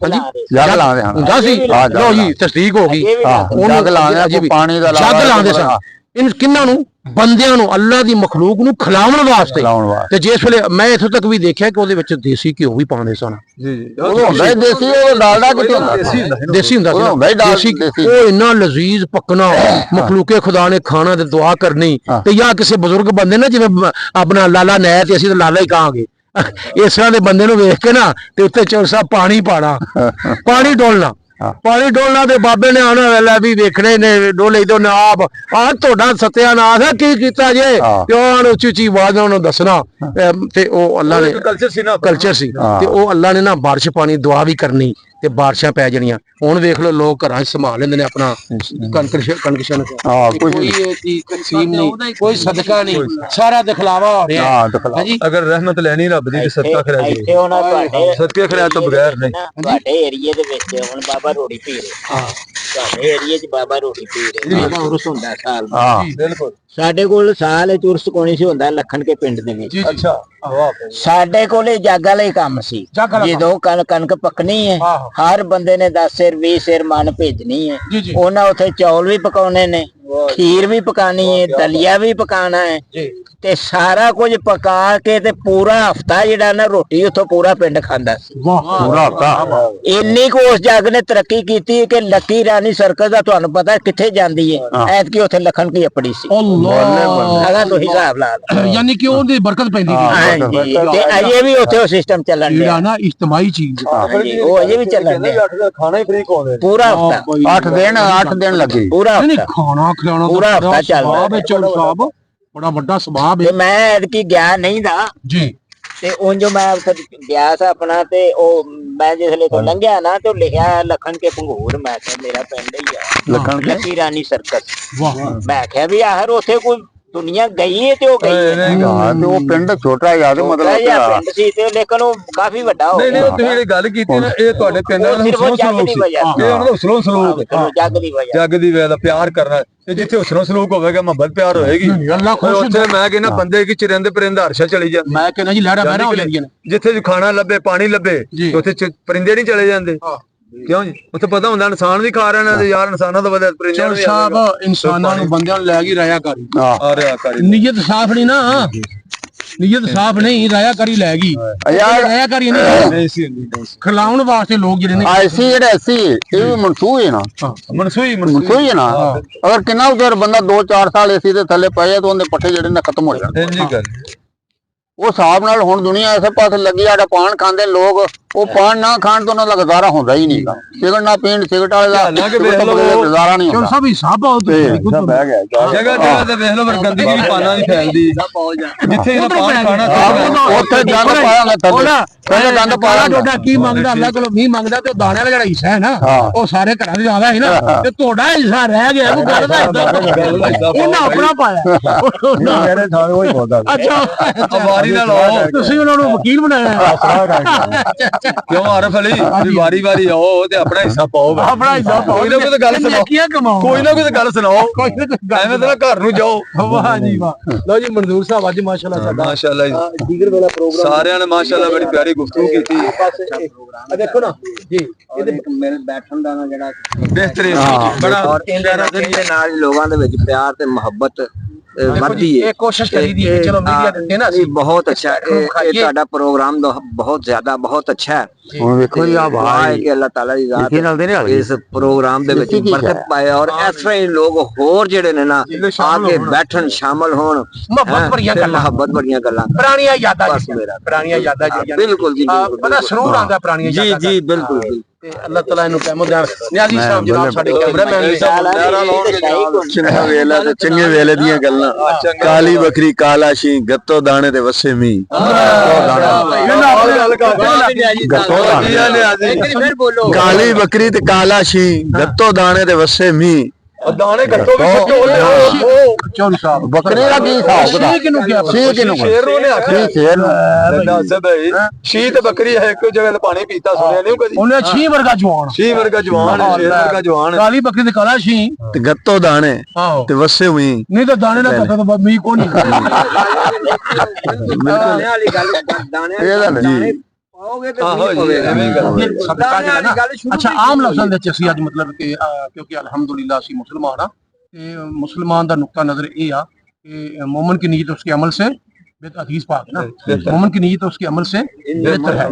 ਜੱਗ ਲਾਉਂਦੇ ਹਨ ਹੁੰਦਾ ਸੀ। ਲਓ ਜੀ ਤਸਦੀਕ ਹੋ ਗਈ, ਜੱਗ ਲਾਉਂਦੇ, ਪਾਣੀ ਦਾ ਜੱਗ ਲਾਉਂਦੇ ਸਨ। ਇਨ ਕਿੰਨਾਂ ਨੂੰ? ਬੰਦਿਆਂ ਨੂੰ, ਅੱਲਾ ਦੀ ਮਖਲੂਕ ਨੂੰ ਖਿਲਾਉਣ ਵਾਸਤੇ। ਤੇ ਜਿਸ ਵੇਲੇ ਮੈਂ ਇੱਥੋਂ ਤੱਕ ਵੀ ਦੇਖਿਆ ਕਿ ਉਹਦੇ ਵਿੱਚ ਦੇਸੀ ਘਿਓ ਵੀ ਪਾਉਂਦੇ ਸਨ। ਦੇਸੀ, ਉਹ ਡਾਲਡਾ ਕਿੱਥੇ ਹੁੰਦਾ? ਦੇਸੀ ਹੁੰਦਾ ਸੀ। ਉਹ ਇੰਨਾ ਲਜ਼ੀਜ਼ ਪੱਕਣਾ, ਮਖਲੂਕੇ ਖੁਦਾ ਨੇ ਖਾਣਾ ਤੇ ਦੁਆ ਕਰਨੀ। ਤੇ ਜਾਂ ਕਿਸੇ ਬਜ਼ੁਰਗ ਬੰਦੇ ਨਾ, ਜਿਵੇਂ ਆਪਣਾ ਲਾਲਾ ਨੈ, ਤੇ ਅਸੀਂ ਤਾਂ ਲਾਲਾ ਹੀ ਕਹਾਂਗੇ, ਇਸ ਤਰ੍ਹਾਂ ਦੇ ਬੰਦੇ ਨੂੰ ਵੇਖ ਕੇ ਨਾ ਤੇ ਉੱਤੇ ਚੌਲ ਸਾਹਿਬ ਪਾਣੀ ਪਾਣਾ, ਪਾਣੀ ਡੋਲਣਾ, ਪਾਣੀ ਡੋਲਣਾ ਤੇ ਬਾਬੇ ਨੇ ਆਉਣਾ ਲੈ ਵੀ ਵੇਖਣੇ ਨੇ ਡੋਲੇ ਤੋਂ ਆਪ ਆਹ ਤੁਹਾਡਾ ਸਤਿਆਨਾਸ਼ ਹੈ ਕੀ ਕੀਤਾ ਜੇ ਤੇ ਉਹਨਾਂ ਉੱਚੀ ਉੱਚੀ ਆਵਾਜ਼ ਨਾਲ ਉਹਨੂੰ ਦੱਸਣਾ ਤੇ ਉਹ ਅੱਲਾ ਨੇ ਕਲਚਰ ਸੀ ਤੇ ਉਹ ਅੱਲਾ ਨੇ ਨਾ ਬਾਰਿਸ਼ ਪਾਣੀ ਦੁਆ ਵੀ ਕਰਨੀ ਤੇ ਬਾਰਿਸ਼ਾਂ ਪੈ ਜਾਣੀਆਂ ਹੁਣ ਵੇਖ ਲਓ ਲੋਕ ਘਰਾਂ 'ਚ ਸੰਭਾਲ ਲੈਂਦੇ ਨੇ ਆਪਣਾ ਕਣਕ ਕੋਈ ਤਕਸੀਮ ਨਹੀਂ ਕੋਈ ਸਦਕਾ ਨਹੀਂ ਸਾਰਾ ਦਿਖਲਾਵਾ ਹੋ ਰਿਹਾ ਹਾਂਜੀ ਅਗਰ ਰਹਿਮਤ ਲੈਣੀ ਰੱਬ ਦੀ ਤੇ ਸਦਕਾ ਕਰਿਆ ਜੀ ਇੱਥੇ ਉਹਨਾਂ ਤੁਹਾਡੇ ਸਦਕਾ ਕਰਿਆ ਤੋਂ ਬਗੈਰ ਨਹੀਂ ਤੁਹਾਡੇ ਏਰੀਏ ਦੇ ਵਿੱਚ ਹੁਣ ਬਾਬਾ ਰੋੜੀ ਪੀ ਰਿਹਾ ਤੁਹਾਡੇ ਏਰੀਏ 'ਚ ਬਾਬਾ ਰੋੜੀ ਪੀ ਰਿਹਾ ਉਰਸ ਹੁੰਦਾ ਸਾਲ ਬਿਲਕੁਲ ਸਾਡੇ ਕੋਲ ਸਾਲ ਚ ਉਰਸ ਕੋਣੀ ਸੀ ਹੁੰਦਾ ਲੱਖਣ ਕੇ ਪਿੰਡ ਦੇ ਵਿੱਚ ਅੱਛਾ ਸਾਡੇ ਕੋਲੇ ਜੱਗ ਵਾਲਾ ਹੀ ਕੰਮ ਸੀ ਜਦੋਂ ਕਣਕ ਪੱਕਣੀ ਹੈ ਹਰ ਬੰਦੇ ਨੇ 10 ਸਿਰ 20 ਸਿਰ ਮਨ ਭੇਜਣੀ ਹੈ ਉਹਨਾਂ ਉੱਥੇ ਚੌਲ ਵੀ ਪਕਾਉਣੇ ਨੇ ਖੀਰ ਵੀ ਪਕਾਣੀ ਹੈ ਦਲੀਆ ਵੀ ਪਕਾਣਾ ਹੈ ਤੇ ਸਾਰਾ ਕੁਝ ਪਕਾ ਕੇ ਤੇ ਪੂਰਾ ਹਫਤਾ ਜਿਹੜਾ ਨਾ ਰੋਟੀ ਉੱਥੋਂ ਪੂਰਾ ਪਿੰਡ ਖਾਂਦਾ ਸੀ ਪੂਰਾ ਹਫਤਾ ਇੰਨੀ ਕੁ ਉਸ ਜੱਗ ਨੇ ਤਰੱਕੀ ਕੀਤੀ ਕਿ ਲੱਕੀ ਰਾਣੀ ਸਰਕਸ ਦਾ ਤੁਹਾਨੂੰ ਪਤਾ ਕਿੱਥੇ ਜਾਂਦੀ ਹੈ ਐਤਕੀ ਉੱਥੇ ਲਖਣ ਕੀ ਆਪਣੀ ਸੀ ਅਗਾ ਤੋਂ ਹਿਸਾਬ ਲਾ ਯਾਨੀ ਕਿ ਉਹਦੀ ਬਰਕਤ ਪੈਂਦੀ ਹਾਂਜੀ ਤੇ ਅਜੇ ਵੀ ਉੱਥੇ ਉਹ ਸਿਸਟਮ ਚੱਲਣ ਡਿਆ ਨਾ ਇਜਤਮਾਈ ਚੀਜ਼ ਉਹ ਅਜੇ ਵੀ ਚੱਲਣ ਡਿਆ ਖਾਣਾ ਹੀ ਫ੍ਰੀ ਖਵਾਉਂਦੇ ਪੂਰਾ ਹਫਤਾ 8 ਦਿਨ ਲੱਗੇ ਪੂਰਾ ਖਾਣਾ ਖਿਲਾਉਣਾ ਪੂਰਾ ਹਫਤਾ ਚੱਲਦਾ ਬੜਾ ਵੱਡਾ ਸਵਾਬ ਹੈ ਤੇ ਮੈਂ ਐਤਕੀ ਗਿਆ ਨਹੀਂ ਦਾ ਜੀ ਤੇ ਉਂਝ ਮੈਂ ਉੱਥੇ ਗਿਆ ਸੀ ਆਪਣਾ ਤੇ ਉਹ ਮੈਂ ਜਿਸਲੇ ਤੋਂ ਲੰਘਿਆ ਨਾ ਤੇ ਲਿਖਿਆ ਲਖਣ ਕੇ ਭੰਗੂਰ ਮੈਂ ਕਿਹਾ ਮੇਰਾ ਪਿੰਡ ਹੀ ਆ ਲੱਕੀ ਰਾਣੀ ਸਰਕਸ ਮੈਂ ਕਿਹਾ ਵੀ ਆਖਰ ਉੱਥੇ ਕੋਈ ਦੁਨੀਆ ਗਈ ਹੈ ਤੇ ਉਹ ਗਈ ਤੇ ਉਹ ਪਿੰਡ ਛੋਟਾ ਯਾਦ ਮਤਲਬ ਪਿੰਡ ਸੀ ਤੇ ਲੇਕਿਨ ਉਹ ਕਾਫੀ ਵੱਡਾ ਹੋ ਗਿਆ ਨਹੀਂ ਤੁਸੀਂ ਜਿਹੜੀ ਗੱਲ ਕੀਤੀ ਨਾ ਇਹ ਤੁਹਾਡੇ ਪਿੰਡ ਦਾ ਸਲੋਕ ਸੀ ਇਹ ਉਹਨਾਂ ਦਾ ਸਲੋਕ ਜੱਗ ਦੀ ਵਜ੍ਹਾ ਜੱਗ ਦੀ ਵਜ੍ਹਾ ਦਾ ਪਿਆਰ ਕਰਨਾ ਤੇ ਜਿੱਥੇ ਹੁਸਨ ਸਲੂਕ ਹੋਵੇਗਾ ਮੁਹੱਬਤ ਪਿਆਰ ਹੋਏਗੀ ਅੱਲਾਹ ਖੁਸ਼ ਉੱਥੇ ਮੈਂ ਕਹਿੰਦਾ ਬੰਦੇ ਕੀ ਚਰਿੰਦੇ ਪਰਿੰਦੇ ਹਰਸ਼ਾ ਚਲੀ ਜਾਂਦੀ ਮੈਂ ਕਹਿੰਦਾ ਜੀ ਲਹਿਰਾ ਬਹਿਰਾ ਹੋ ਜਾਂਦੀਆਂ ਨੇ ਜਿੱਥੇ ਖਾਣਾ ਲੱਭੇ ਪਾਣੀ ਲੱਭੇ ਉੱਥੇ ਪਰਿੰਦੇ ਨਹੀਂ ਚਲੇ ਜਾਂਦੇ ਕਿਉਂ ਜੀ ਉੱਥੇ ਪਤਾ ਹੁੰਦਾ ਇਨਸਾਨ ਵੀ ਖਾ ਰਹੇ ਨੇ ਤੇ ਯਾਰ ਇਨਸਾਨਾਂ ਤੋਂ ਵਧਿਆ ਪਰਿੰਦਿਆਂ ਨੂੰ ਸਾਹਿਬ ਇਨਸਾਨਾਂ ਨੂੰ ਬੰਦਿਆਂ ਨੂੰ ਲੈ ਕੇ ਰਾਇਆ ਕਰੀ ਆ ਰਿਹਾ ਕਰੀ ਨੀਅਤ ਸਾਫ਼ ਨਹੀਂ ਨਾ ਨੀਅਤ ਸਾਫ਼ ਨਹੀਂ ਰਾਇਆ ਕਰੀ ਲੈ ਗਈ ਯਾਰ ਰਾਇਆ ਕਰੀ ਨਹੀਂ ਸੀ ਖਿਲਾਉਣ ਵਾਸਤੇ ਲੋਕ ਜਿਹੜੇ ਨੇ ਐਸੀ ਜਿਹੜੇ ਐਸੀ ਇਹ ਵੀ ਮਨਸੂਈ ਹੈ ਨਾ ਮਨਸੂਈ ਹੈ ਨਾ ਅਗਰ ਕਿੰਨਾ ਉਧਰ ਬੰਦਾ 2-4 ਸਾਲ ਏਸੀ ਦੇ ਥੱਲੇ ਪਏ ਤਾਂ ਉਹਦੇ ਪੱਠੇ ਜਿਹੜੇ ਨੇ ਖਤਮ ਹੋ ਜਾਣਗੇ ਇੰਨੀ ਗੱਲ ਉਹ ਹਿਸਾਬ ਨਾਲ ਹੁਣ ਦੁਨੀਆ ਇਸੇ ਪਾਸੇ ਲੱਗੀ ਆੜਾ ਪਾਨ ਖਾਂਦੇ ਲੋਕ ਉਹ ਪਾਨ ਨਾ ਖਾਣ ਤੋਂ ਉਹਨਾਂ ਦਾ ਗੁਜ਼ਾਰਾ ਹੁੰਦਾ ਹੀ ਨਹੀਂਗਾ ਸਿਗਰਟ ਨਾ ਪੀਣ ਸਿਗਰਟ ਵਾਲੇ ਦਾ ਗੁਜ਼ਾਰਾ ਨਹੀਂ ਹੁੰਦਾ ਸਭ ਹਿਸਾਬ ਬਹਿ ਗਿਆ ਜਗ੍ਹਾ ਜਗ੍ਹਾ ਤੇ ਵੇਖ ਲਓ ਪਰ ਗੰਦਗੀ ਵੀ ਪਾਣਾ ਨਹੀਂ ਫੈਲਦੀ ਜਿੱਥੇ ਇਹਦਾ ਪਾਨ ਖਾਣਾ ਉੱਥੇ ਗੰਦ ਪਾਇਆ ਥੱਲੇ ਗੰਦ ਪਾਇਆ ਤੁਹਾਡਾ ਕੀ ਮੰਗਦਾ ਅੱਲਾ ਕੋਲੋਂ ਮੀਂਹ ਮੰਗਦਾ ਤੇ ਦਾਣਿਆਂ ਦਾ ਜਿਹੜਾ ਹਿੱਸਾ ਹੈ ਨਾ ਉਹ ਸਾਰੇ ਘਰਾਂ ਦੇ ਜ਼ਿਆਦਾ ਹੈ ਨਾ ਤੇ ਤੁਹਾਡਾ ਹਿੱਸਾ ਰਹਿ ਗਿਆ ਉਹ ਗੱਲ ਦਾ ਉਹਨਾਂ ਆਪਣਾ ਪਾਇਆ ਮੇਰੇ ਥਾਂ ਉਹ ਹੀ ਬੋਲਦਾ ਅੱਛਾ ਵਾਰੀ ਨਾਲ ਆਓ ਤੁਸੀਂ ਉਹਨਾਂ ਨੂੰ ਵਕੀਲ ਬਣਾਇਆ ਕਿਉਂ ਆਰਫ ਅਲੀ ਵਾਰੀ ਵਾਰੀ ਆਓ ਤੇ ਆਪਣਾ ਹਿੱਸਾ ਪਾਓ ਆਪਣਾ ਹਿੱਸਾ ਪਾਓ ਕੋਈ ਨਾ ਕੋਈ ਗੱਲ ਸੁਣਾਓ ਕੋਈ ਨਾ ਕੋਈ ਗੱਲ ਸੁਣਾਓ ਐਵੇਂ ਤਾਂ ਘਰ ਨੂੰ ਜਾਓ ਵਾਹ ਜੀ ਵਾਹ ਲਓ ਜੀ ਮਨਜ਼ੂਰ ਸਾਹਿਬ ਅੱਜ ਮਾਸ਼ਾਅੱਲਾ ਸਾਡਾ ਮਾਸ਼ਾਅੱਲਾ ਜੀ ਦੀਗਰ ਵਾਲਾ ਪ੍ਰੋਗਰਾਮ ਸਾਰਿਆਂ ਨੇ ਮਾਸ਼ਾਅੱਲਾ ਬੜੀ ਪਿਆਰੀ ਗੁਫ਼ਤਗੂ ਕੀਤੀ ਆ ਦੇਖੋ ਨਾ ਜੀ ਇਹਦੇ ਮਿਲ ਬੈਠਣ ਦਾ ਨਾ ਜਿਹੜਾ ਬਿਹਤਰੀਨ ਬੜਾ ਦੇ ਨਾਲ ਲੋਕਾਂ ਦੇ ਵਿੱਚ ਪਿਆਰ ਤੇ ਮੁਹੱਬਤ ਵੱਧਦੀ ਹੈ ਇਹ ਕੋਸ਼ਿਸ਼ ਕਰੀਦੀ ਹੈ ਚਲੋ ਮੀਡੀਆ ਦਿੰਦੇ ਨਾ ਅਸੀਂ ਬਹੁਤ ਅੱਛਾ ਇਹ ਤੁਹਾਡਾ ਪ੍ਰੋਗਰਾਮ ਬਹੁਤ ਜ਼ਿਆਦਾ ਬਹੁਤ ਅੱਛਾ ਹੈ ਹੁਣ ਵੇਖੋ ਜੀ ਆ ਭਾਈ ਕਿ ਅੱਲਾਹ ਤਾਲਾ ਦੀ ਜ਼ਾਤ ਇਸ ਪ੍ਰੋਗਰਾਮ ਦੇ ਵਿੱਚ ਬਰਕਤ ਪਾਏ ਔਰ ਇਸ ਤਰ੍ਹਾਂ ਹੀ ਲੋਕ ਹੋਰ ਜਿਹੜੇ ਨੇ ਨਾ ਆ ਕੇ ਬੈਠਣ ਸ਼ਾਮਲ ਹੋਣ ਮੁਹੱਬਤ ਭਰੀਆਂ ਗੱਲਾਂ ਪੁਰਾਣੀਆਂ ਯਾਦਾਂ ਜਿਹੜੀਆਂ ਬਿਲਕੁਲ ਜੀ ਬੜਾ ਸਰੂਰ ਆਉਂਦਾ ਪੁਰਾਣੀਆਂ ਯਾਦਾਂ ਜੀ ਬਿਲਕੁਲ ਤੇ ਅੱਲਾਹ ਤਾਲਾ ਇਹਨੂੰ ਕਹਿਮਤ ਦੇਣ ਨਿਆਜ਼ੀ ਸਾਹਿਬ ਜਨਾਬ ਸਾਡੇ ਕੈਮਰਾਮੈਨ ਚੰਗੇ ਵੇਲੇ ਦੀਆਂ ਗੱਲਾਂ ਕਾਲੀ ਬੱਕਰੀ ਕਾਲਾ ਸ਼ੀ ਗੱਤੋ ਦਾਣੇ ਤੇ ਵਸੇ ਮੀ ਕਾਲੀ ਬੱਕਰੀ ਤੇ ਕਾਲਾ ਸ਼ੀ ਗੱਤੋ ਦਾਣੇ ਤੇ ਵਸੇ ਮੀ ਦਾਣੇ ਗੱਤੋਂ ਵੀ ਚੌਲ ਸਾਹਿਬ ਬੱਕਰੇ ਦਾ ਕੀ ਹਿਸਾਬ ਸ਼ੀ ਕਿਨੂੰ ਕਿਹਾ ਸ਼ੇਰ ਨੂੰ ਨੇ ਆਖਿਆ ਸ਼ੇਰ ਦੱਸ ਬਈ ਸ਼ੀ ਤੇ ਬੱਕਰੀ ਹੈ ਇੱਕ ਜਗ੍ਹਾ ਤੇ ਪਾਣੀ ਪੀਤਾ ਸੁਣਿਆ ਨਹੀਂ ਕਦੀ ਉਹਨੇ ਸ਼ੀ ਵਰਗਾ ਜਵਾਨ ਸ਼ੇਰ ਵਰਗਾ ਜਵਾਨ ਕਾਲੀ ਬੱਕਰੀ ਤੇ ਕਾਲਾ ਸ਼ੀ ਤੇ ਗੱਤੋ ਦਾਣੇ ਤੇ ਵਸੇ ਹੋਈ ਨਹੀਂ ਤਾਂ ਦਾਣੇ ਨਾ ਕਰਦਾ ਤਾਂ ਮੀ ਕੋ ਨਹੀਂ ਦਾਣੇ ਵਾਲੀ ਗੱਲ ਦਾਣੇ ਇਹਦਾ ਪਾਓਗੇ ਤੇ ਨਹੀਂ ਅੱਛਾ ਆਮ ਲਫ਼ਜ਼ਾਂ ਦੇ ਵਿੱਚ ਅਸੀਂ ਅੱਜ ਮਤਲਬ ਕਿ ਕਿਉਂਕਿ ਅਲਹਮਦੁਲਿल्लाह ਅਸੀਂ ਮੁਸਲਮਾਨ ਆ ਤੇ ਮੁਸਲਮਾਨ ਦਾ ਨੁਕਤਾ ਨਜ਼ਰ ਇਹ ਆ कि मोमिन की नीयत उसके अमल से हदीस पाक ना मोमिन की नीयत उसके अमल से बेहतर है।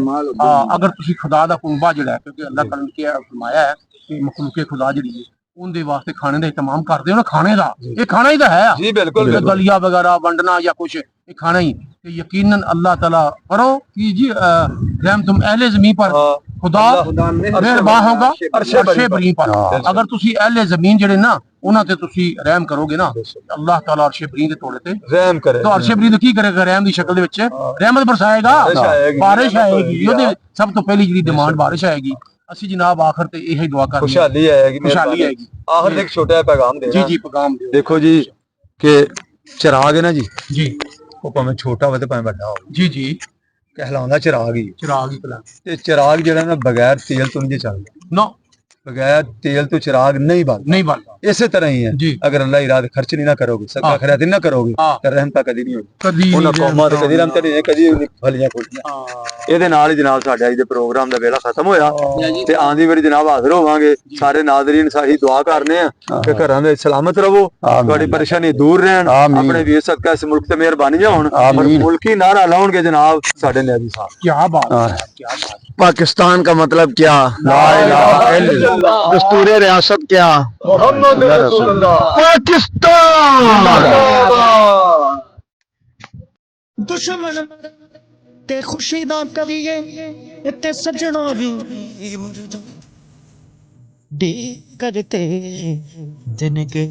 अगर तुसी खुदा दा कुंबा जिहड़ा क्योंकि अल्लाह ताला ने क्या फरमाया है कि मखलूके खुदा जिहड़ी है उनके वास्ते खाने का इंतजाम करते हो ना, खाने का ये खाना ही तो है जी बिल्कुल दलिया वगैरह वंडना या कुछ ये खाना ही। यकीनन अल्लाह ताला करो कि जी रहम तुम अहले ज़मीन पर खुदा मेहरबान होगा अरशे बरी पर अगर तुसी अहले जमीन जेड़े ना उन्हां ते तुसी रहम करोगे ना अल्लाह ताला अरशे बरी दे तोड़े ते रहम करे तो अरशे बरी ने की करेगा रहम दी शक्ल दे विच रहमत बरसाएगा बारिश आएगी ओदे सब तो पहली जेड़ी डिमांड बारिश आएगी ਅਸੀਂ ਜਨਾਬ ਆਖਰ ਤੇ ਇਹੀ ਦੁਆ ਕਰਦੇ ਖੁਸ਼ਹਾਲੀ ਆਏਗੀ ਆਖਰ ਤੇ ਇੱਕ ਛੋਟਾ ਜਿਹਾ ਪੈਗਾਮ ਦੇਣਾ ਜੀ ਜੀ ਪੈਗਾਮ ਦਿਓ ਦੇਖੋ ਜੀ ਕਿ ਚਿਰਾਗ ਹੈ ਨਾ ਜੀ ਉਹ ਭਾਵੇਂ ਛੋਟਾ ਹੋਵੇ ਤੇ ਭਾਵੇਂ ਵੱਡਾ ਹੋਵੇ ਜੀ ਕਹਿਲਾਉਂਦਾ ਚਿਰਾਗ ਹੀ ਕਲਾ ਤੇ ਚਿਰਾਗ ਜਿਹੜਾ ਨਾ ਬਗੈਰ ਤੇਲ ਤੋਂ ਨਹੀਂ ਚੱਲਦਾ ਨਾ बगैर तेल तो चिराग नहीं बनता इसी तरह ही है अगर अल्लाह इराद खर्च नहीं ना करोगे सदका खैरात ना करोगे तो रहमत कदी नहीं होगी ਉਹਨਾਂ ਕੌਮਾਂ ਤੇ ਕਦੀ ਰਹਿਮਤ ਨਹੀਂ ਕਦੀ ਫਲੀਆਂ ਫੁੱਟੀਆਂ ਇਹਦੇ ਨਾਲ ਹੀ ਜਨਾਬ ਸਾਡੇ ਅੱਜ ਦੇ ਪ੍ਰੋਗਰਾਮ ਦਾ ਵੇਲਾ ਖਤਮ ਹੋਇਆ ਤੇ ਆਂਦੀ ਵਾਰੀ ਜਨਾਬ ਹਾਜ਼ਰ ਹੋਵਾਂਗੇ ਸਾਰੇ ਨਾਜ਼ਰੀਨ ਸਾਹੀ ਦੁਆ ਕਰਨੇ ਆ ਕਿ ਘਰਾਂ ਵਿੱਚ ਸਲਾਮਤ ਰਹੋ ਤੁਹਾਡੀ ਪਰੇਸ਼ਾਨੀ ਦੂਰ ਰਹਿਣ ਆਪਣੇ ਵੀਰ ਸਦਕਾ ਇਸ ਮੁਲਕ ਤੇ ਮਿਹਰਬਾਨੀਆਂ ਹੋਣ ਔਰ ਮੁਲਕੀ ਨਾਰਾ ਲਾਉਣਗੇ ਜਨਾਬ ਸਾਡੇ ਨਬੀ ਸਾਹਿਬ ਕੀ ਬਾਤ ਹੈ ਕੀ ਬਾਤ पाकिस्तान का मतलब क्या ला इलाहा इल्लल्लाह दस्तूरे रियासत क्या मोहम्मद रसूलुल्लाह पाकिस्तान दुश्मन ते खुशी दा करिए ते सजना भी दे करते दिन के